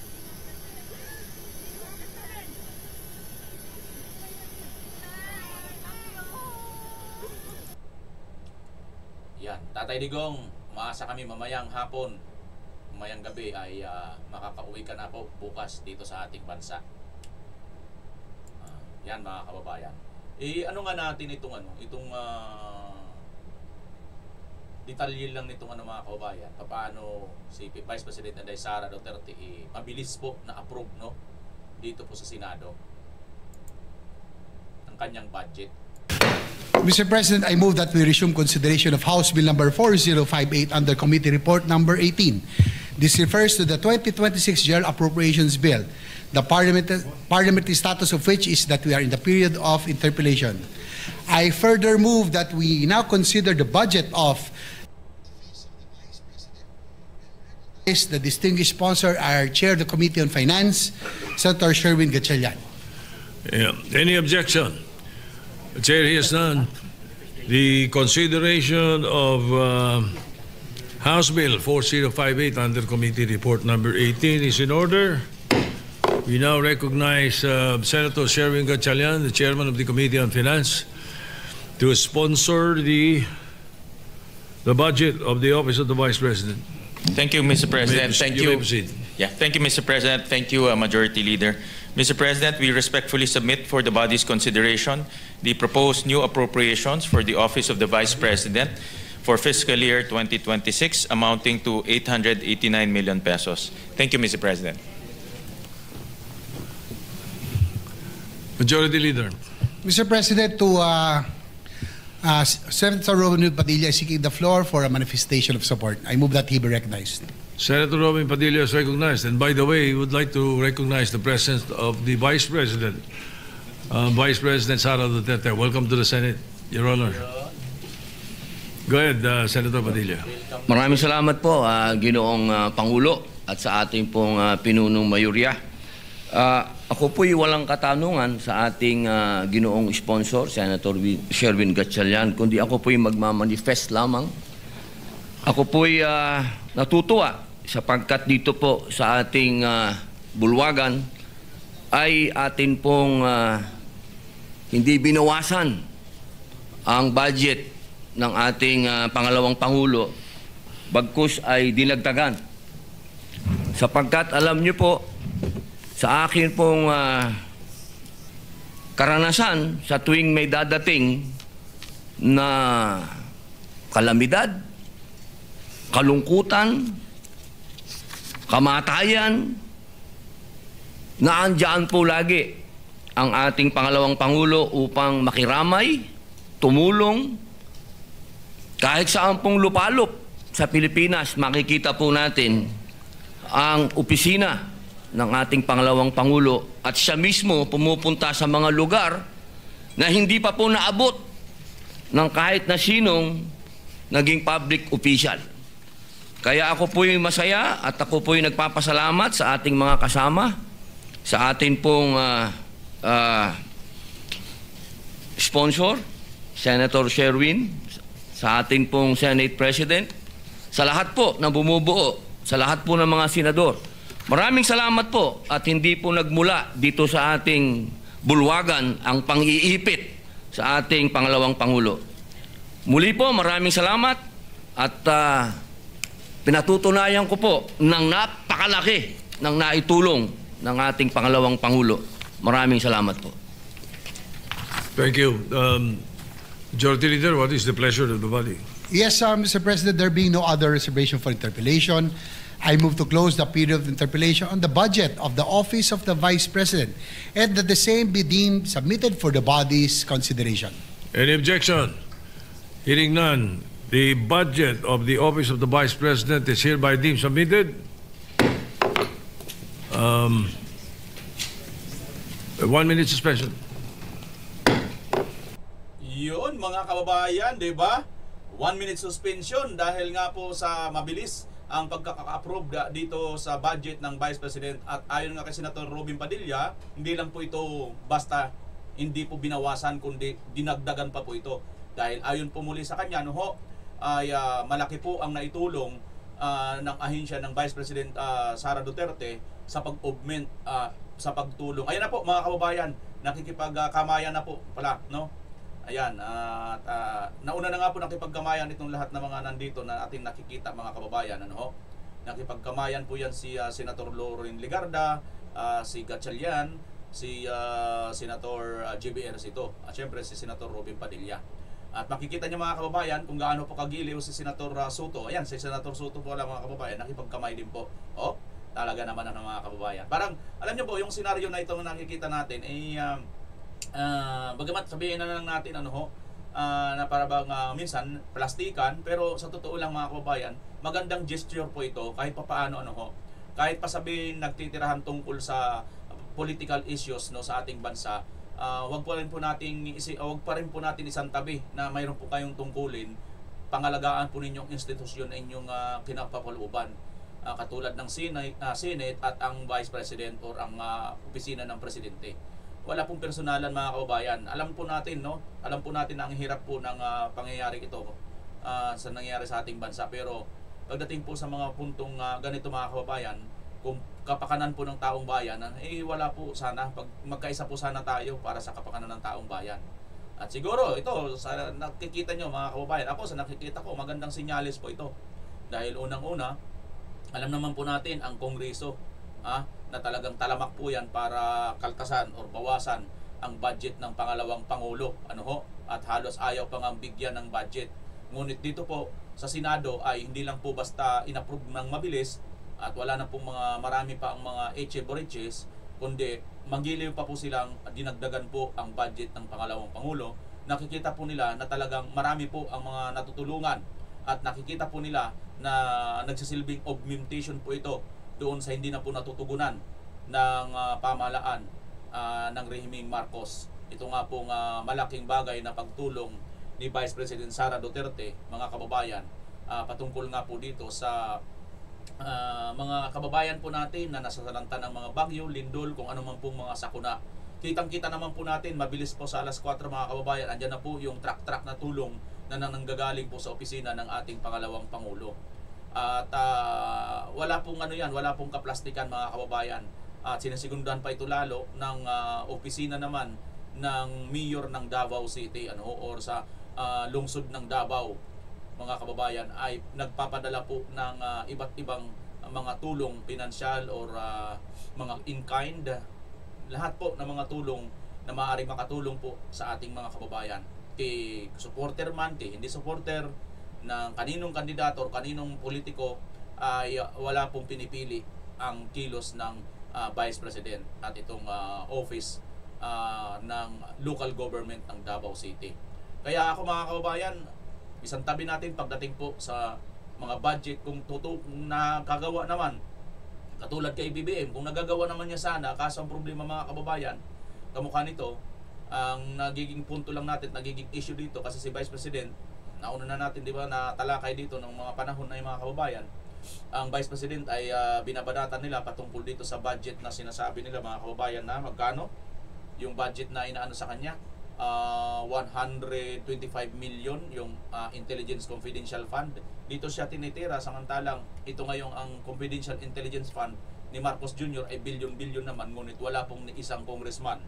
Yan, Tatay Digong, umaasa kami mamayang hapon, mamayang gabi ay makakauwi ka na po bukas dito sa ating bansa. Yan, mga kababayan. Ano nga natin itong detalye lang nitong mga kababayan, paano si Vice President Inday Sara Duterte mabilis po na approve, no, dito po sa Senado ang kanyang budget. Mr. President, I move that we resume consideration of House Bill number 4058 under Committee Report number 18. This refers to the 2026 General Appropriations Bill, the parliamentary status of which is that we are in the period of interpellation. I further move that we now consider the budget of the distinguished sponsor, our Chair of the Committee on Finance, Senator Sherwin Gatchalian. Any objection? The Chair hears none. The consideration of House Bill 4058 under Committee Report number 18 is in order. We now recognize Senator Sherwin Gatchalian, the Chairman of the Committee on Finance, to sponsor the budget of the Office of the Vice President. Thank you, Mr. President. Thank you. Yeah. Thank you, Mr. President. Thank you, Majority Leader. Mr. President, we respectfully submit for the body's consideration the proposed new appropriations for the Office of the Vice President for fiscal year 2026 amounting to 889 million pesos. Thank you, Mr. President. Majority Leader. Mr. President, to Senator Robin Padilla is seeking the floor for a manifestation of support. I move that he be recognized. Senator Robin Padilla is recognized. And by the way, we would like to recognize the presence of the Vice President, Vice President Sara Duterte. Welcome to the Senate, Your Honor. Go ahead, Senator Padilla. Maraming salamat po, Ginoong Pangulo at sa ating pong pinunong mayorya. Ako po'y walang katanungan sa ating ginoong sponsor, Senator Sherwin Gatchalian, kundi ako po'y magmamanifest lamang. Ako po'y natutuwa sapagkat dito po sa ating bulwagan ay atin pong hindi binawasan ang budget ng ating pangalawang Pangulo, bagkus ay dinagdagan. Sapagkat alam niyo po, sa akin pong karanasan sa tuwing may dadating na kalamidad, kalungkutan, kamatayan, naandyan po lagi ang ating pangalawang Pangulo upang makiramay, tumulong. Kahit saan pong lupalop sa Pilipinas, makikita po natin ang opisina ng ating pangalawang Pangulo at siya mismo pumupunta sa mga lugar na hindi pa po naabot ng kahit na sinong naging public official. Kaya ako po'y masaya at ako po'y nagpapasalamat sa ating mga kasama, sa ating pong sponsor, Senator Sherwin, sa ating pong Senate President, sa lahat po na bumubuo, sa lahat po ng mga senador. Maraming salamat po at hindi po nagmula dito sa ating bulwagan ang pang-iipit sa ating pangalawang Pangulo. Muli po, maraming salamat at pinatutunayan ko po ng napakalaki ng naitulong ng ating pangalawang Pangulo. Maraming salamat po. Thank you. Majority Leader, what is the pleasure of the body? Yes, Mr. President, there being no other reservation for interpellation, I move to close the period of interpellation on the budget of the Office of the Vice President and that the same be deemed submitted for the body's consideration. Any objection? Hearing none, the budget of the Office of the Vice President is hereby deemed submitted. 1 minute suspension. Yun mga kababayan, di ba? 1 minute suspension dahil nga po sa mabilis ang pagkaka-approve dito sa budget ng Vice President at ayon nga kay Senator Robin Padilla, hindi lang po ito basta hindi po binawasan kundi dinagdagan pa po ito. Dahil ayon po muli sa kanya, ay malaki po ang naitulong ng ahensya ng Vice President Sara Duterte sa pag-augment sa pagtulong. Ayan na po mga kababayan, nakikipagkamayan na po pala, no? Ayan, nauna na nga po nakipagkamayan itong lahat ng mga nandito na ating nakikita mga kababayan. Nakipagkamayan po yan si Senator Loren Legarda, si Gatchalian, si Senator JBR Sito, at syempre si Senator Robin Padilla. At makikita niyo mga kababayan kung gaano po kagiliw si Senator Soto. Ayan, si Senator Soto po lang mga kababayan, nakipagkamay din po. Talaga naman ng mga kababayan. Parang, alam niyo po, yung senaryo na ito na nakikita natin, bagamat sabihin na lang natin na para bang minsan plastikan, pero sa totoo lang mga kababayan, magandang gesture po ito kahit papaano kahit pa sabihin nagtitirahan tungkol sa political issues sa ating bansa, wag pa rin po natin isang tabi na mayroon po kayong tungkulin. Pangalagaan po ninyong institusyon na inyong kinapapalooban, katulad ng Senate at ang Vice President or ang opisina ng Presidente. Wala pong personalan mga kababayan. Alam po natin na ang hirap po ng pangyayari ito sa nangyayari sa ating bansa, pero pagdating po sa mga puntong ganito mga kababayan, kung kapakanan po ng taong bayan, wala po sana, magkaisa po sana tayo para sa kapakanan ng taong bayan. At siguro ito, sa nakikita nyo mga kababayan, ako sa nakikita ko, magandang sinyalis po ito. Dahil unang-una, alam naman po natin ang Kongreso na talagang talamak po yan para kaltasan o bawasan ang budget ng pangalawang Pangulo. At halos ayaw pang ang bigyan ng budget. Ngunit dito po sa Senado ay hindi lang po basta inapprove ng mabilis at wala na pong marami pa ang mga eche-boriches, kundi manggiliw pa po silang dinagdagan po ang budget ng pangalawang Pangulo. Nakikita po nila na talagang marami po ang mga natutulungan at nakikita po nila na nagsisilbing augmentation po ito doon sa hindi na po natutugunan ng pamahalaan ng rehimeng Marcos. Ito nga pong malaking bagay na pagtulong ni Vice President Sara Duterte, mga kababayan, patungkol nga po dito sa mga kababayan po natin na nasa salanta ng mga bagyo, lindol, kung ano man pong mga sakuna. Kitang-kita naman po natin, mabilis po sa alas 4 mga kababayan, andyan na po yung truck na tulong na nanggagaling po sa opisina ng ating pangalawang Pangulo. At wala pong wala pong kaplastikan mga kababayan. At sinisigundahan pa ito lalo ng opisina naman ng Mayor ng Davao City or sa lungsod ng Davao, mga kababayan, ay nagpapadala po ng iba't ibang mga tulong pinansyal or mga in-kind, lahat po ng mga tulong na maaaring makatulong po sa ating mga kababayan, kay supporter man, kay hindi supporter ng kaninong kandidato o kaninong politiko, ay wala pong pinipili ang kilos ng Vice President at itong office ng local government ng Davao City. Kaya ako mga kababayan, isang tabi natin pagdating po sa mga budget, kung nagagawa naman katulad kay BBM, kung nagagawa naman niya sana, kaso ang problema mga kababayan, kamukha nito, ang nagiging punto lang natin, nagiging issue dito kasi si Vice President, nauna na natin, di ba, na talakay dito ng mga panahon na yung mga kababayan, ang Vice President ay binabadatan nila patungkol dito sa budget na sinasabi nila mga kababayan na magkano yung budget na inaano sa kanya, 125 million yung Intelligence Confidential Fund. Dito siya tinitira, samantalang ito ngayong ang Confidential Intelligence Fund ni Marcos Jr. ay bilyon-bilyon naman, ngunit wala pong isang congressman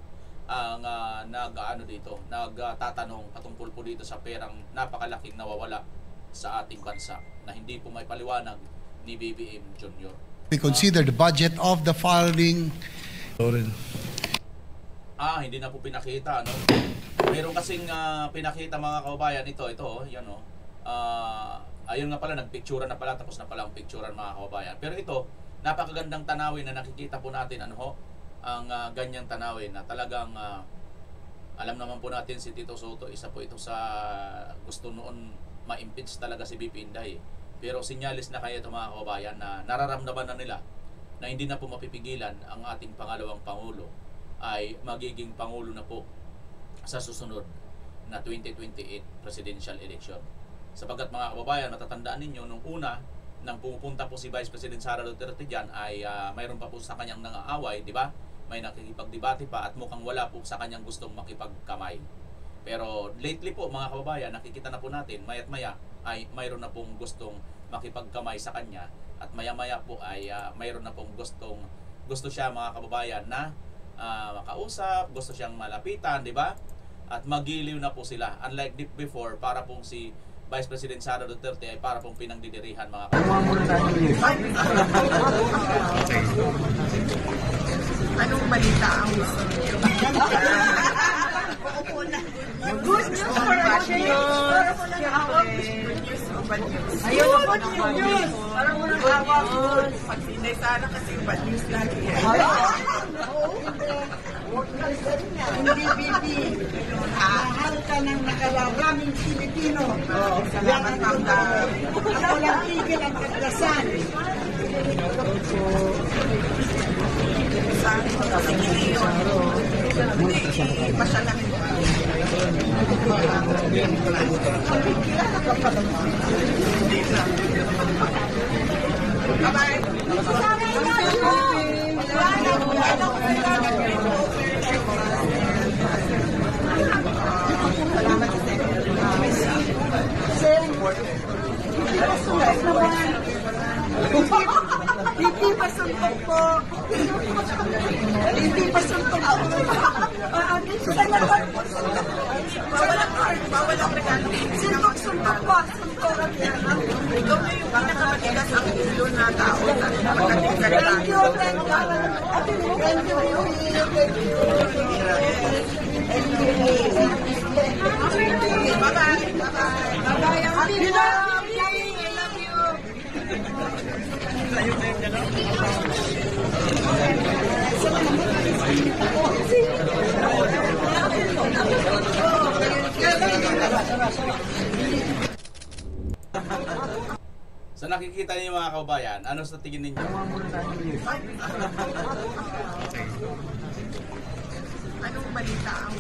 ang nagtatanong patungkol po dito sa perang napakalaking nawawala sa ating bansa na hindi po may paliwanag ni BBM Jr. We consider the budget of the following. Hindi na po pinakita, Meron kasing pinakita mga kababayan, ito, yan ayun nga pala, nagpicturean na pala, tapos na pala ang picturean mga kababayan. Pero ito, napakagandang tanawin na nakikita po natin, ang ganyang tanawin na talagang alam naman po natin si Tito Soto, isa po ito sa gusto noon ma-impeach talaga si BP Inday. Pero sinyalis na kaya ito mga kababayan na nararamdaman na nila na hindi na po mapipigilan ang ating pangalawang Pangulo ay magiging Pangulo na po sa susunod na 2028 presidential election. Sapagkat mga kababayan, matatandaan ninyo nung una nang pumupunta po si Vice President Sara Duterte dyan ay mayroon pa po sa kanyang nangaaway, di ba? May nakikipagdebate pa at mukhang wala po sa kanyang gustong makipagkamay. Pero lately po mga kababayan, nakikita na po natin maya't maya ay mayroon na pong gustong makipagkamay sa kanya at maya-maya po ay mayroon na pong gusto siya mga kababayan na makausap, gusto siyang malapitan, di ba? At magiliw na po sila. Unlike before, para pong si Vice President Sara Duterte ay para pong pinangdidirihan mga Anong balita ang gusto niyo? Good news for bad news. Good news. Ayun ako ng bad news. Parang walang hawak. Pag sinay sana kasi bad news lagi. Hindi, BB. Mahal ka ng nakararaming Pilipino. Yan ang totoo. Ako lang tigil ang kadlasan. Masalamin ko. Bye-bye. Hindi pa suntok po. Hindi pa suntok po. Walang heart ba? Walang regalo. Suntok po. Suntok. Ikaw na yung pinakamatigas ang ulo na tao. Thank you. Thank you. Bye-bye. Bye-bye. I love you. So nakikita niyo mga kababayan, ano sa tingin ninyo? Anong balita ang...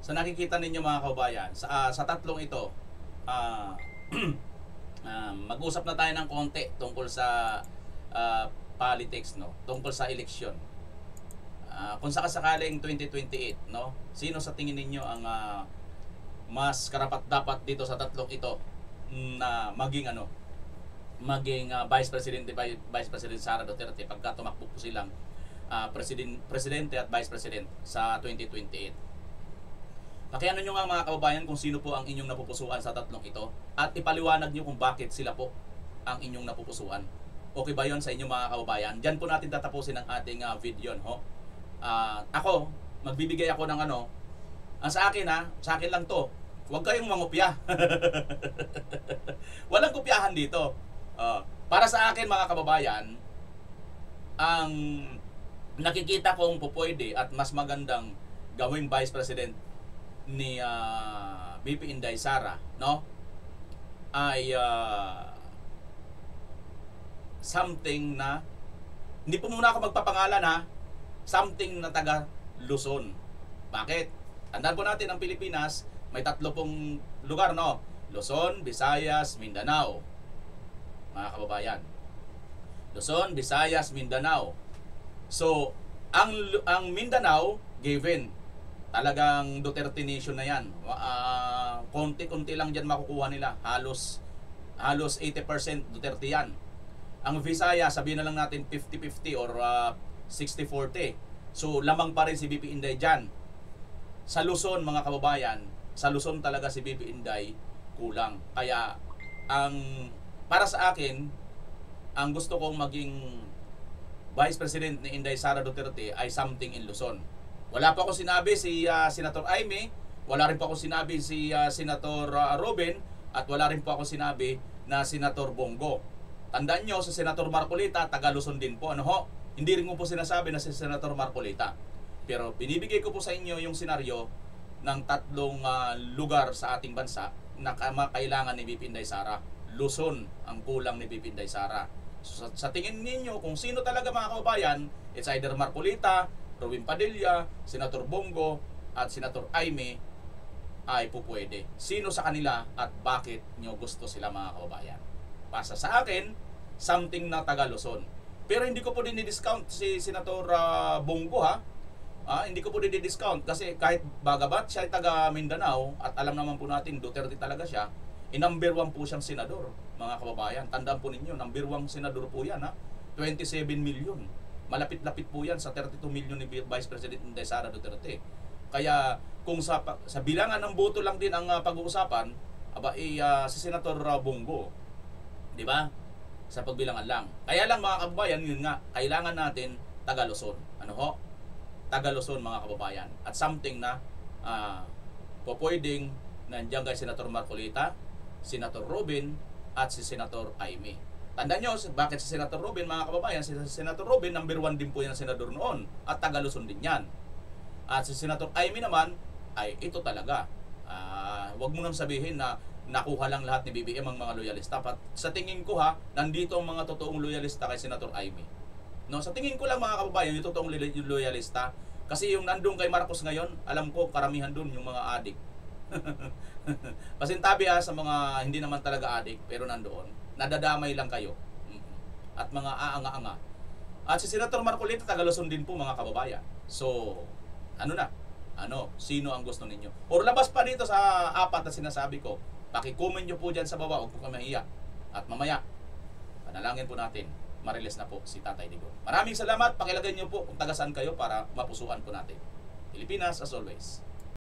So nakikita ninyo mga kababayan, sa tatlong ito, mag-usap na tayo ng konti tungkol sa politics, no? Tungkol sa eleksyon. Kung sakasakaling 2028, no? Sino sa tingin ninyo ang mas karapat-dapat dito sa tatlong ito na maging Vice President Sara Duterte pagka tumakbo po silang Presidente at Vice President sa 2028? Pakiano nyo nga mga kababayan kung sino po ang inyong napupusuan sa tatlong ito at ipaliwanag nyo kung bakit sila po ang inyong napupusuan. Okay ba yun sa inyong mga kababayan? Diyan po natin tatapusin ang ating video. Ako, magbibigay ako ng ang sa akin sa akin lang to. Huwag kayong mangopya. Walang kopyahan dito. Para sa akin mga kababayan, ang nakikita kong pupwede at mas magandang gawing Vice President ni BP Inday Sara, no? Ay something na hindi po muna ako magpapangalan something na taga Luzon. Bakit? Tandaan po natin ang Pilipinas, may 3 pong lugar, no? Luzon, Visayas, Mindanao. Mga kababayan. Luzon, Visayas, Mindanao. So, ang Mindanao given. Talagang Duterte Nation na yan. Konti-konti lang dyan makukuha nila. Halos 80% Duterte yan. Ang Visayas, sabihin na lang natin 50-50 or 60-40. So, lamang pa rin si BP Inday dyan. Sa Luzon, mga kababayan, sa Luzon talaga si BP Inday kulang. Kaya, para sa akin, ang gusto kong maging Vice President ni Inday Sara Duterte ay something in Luzon. Wala pa ako sinabi si Senator Aimee, wala rin po ako sinabi si Senator Robin, at wala rin po ako sinabi na Senator Bongo. Tandaan nyo, si Senator Marcolita, taga Luzon din po. Hindi rin ko po sinasabi na si Senator Marcolita. Pero binibigay ko po sa inyo yung senaryo ng 3 lugar sa ating bansa na kailangan ni BP Inday Sara. Luzon ang kulang ni BP Inday Sara. So, sa tingin ninyo, kung sino talaga mga kababayan, it's either Marcolita, Robin Padilla, Senator Bongo, at Senator Aimee ay pupwede. Sino sa kanila at bakit nyo gusto sila mga kababayan? Basta sa akin, something na taga Luzon. Pero hindi ko po din i-discount si Senator Bongo hindi ko po din i-discount kasi kahit bagabat siya ay taga Mindanao at alam naman po natin Duterte talaga siya, number 1 po siyang senador mga kababayan. Tandaan po ninyo, number 1 senador po yan 27 million. Malapit-lapit po yan sa 32 million ni Vice President Inday Sara Duterte. Kaya kung sa bilangan ng boto lang din ang pag-uusapan, si Senator Bongo, di ba? Sa pagbilangan lang. Kaya lang mga kababayan, yun nga, kailangan natin taga Luzon. Taga Luzon mga kababayan. At something na pwedeng nandiyan kay Senator Marcolita, Senator Robin, at si Senator Aimee. Tandaan nyo, bakit si Senator Robin mga kababayan? Si Senator Robin, number 1 din po yan senador noon. At taga Luzon din yan. At si Senator Aimee naman, ay ito talaga. Huwag mo nang sabihin na nakuha lang lahat ni BBM ang mga loyalista. Sa tingin ko nandito ang mga totoong loyalista kay Senator Amy. No, sa tingin ko lang mga kababayan, yung totoong loyalista. Kasi yung nandun kay Marcos ngayon, alam ko karamihan dun yung mga adik. Pasintabi sa mga hindi naman talaga adik, pero nandoon. Nadadamay lang kayo. At mga aanga-anga. At si Senator Marcolita, taga Luzon din po mga kababayan. So, sino ang gusto ninyo? Or labas pa dito sa apat na sinasabi ko, paki-comment nyo po dyan sa baba, huwag po kayo mahiya. At mamaya, panalangin po natin, mariles na po si Tatay Digong. Maraming salamat, pakilagay nyo po kung taga saan kayo para mapusuan po natin. Pilipinas as always.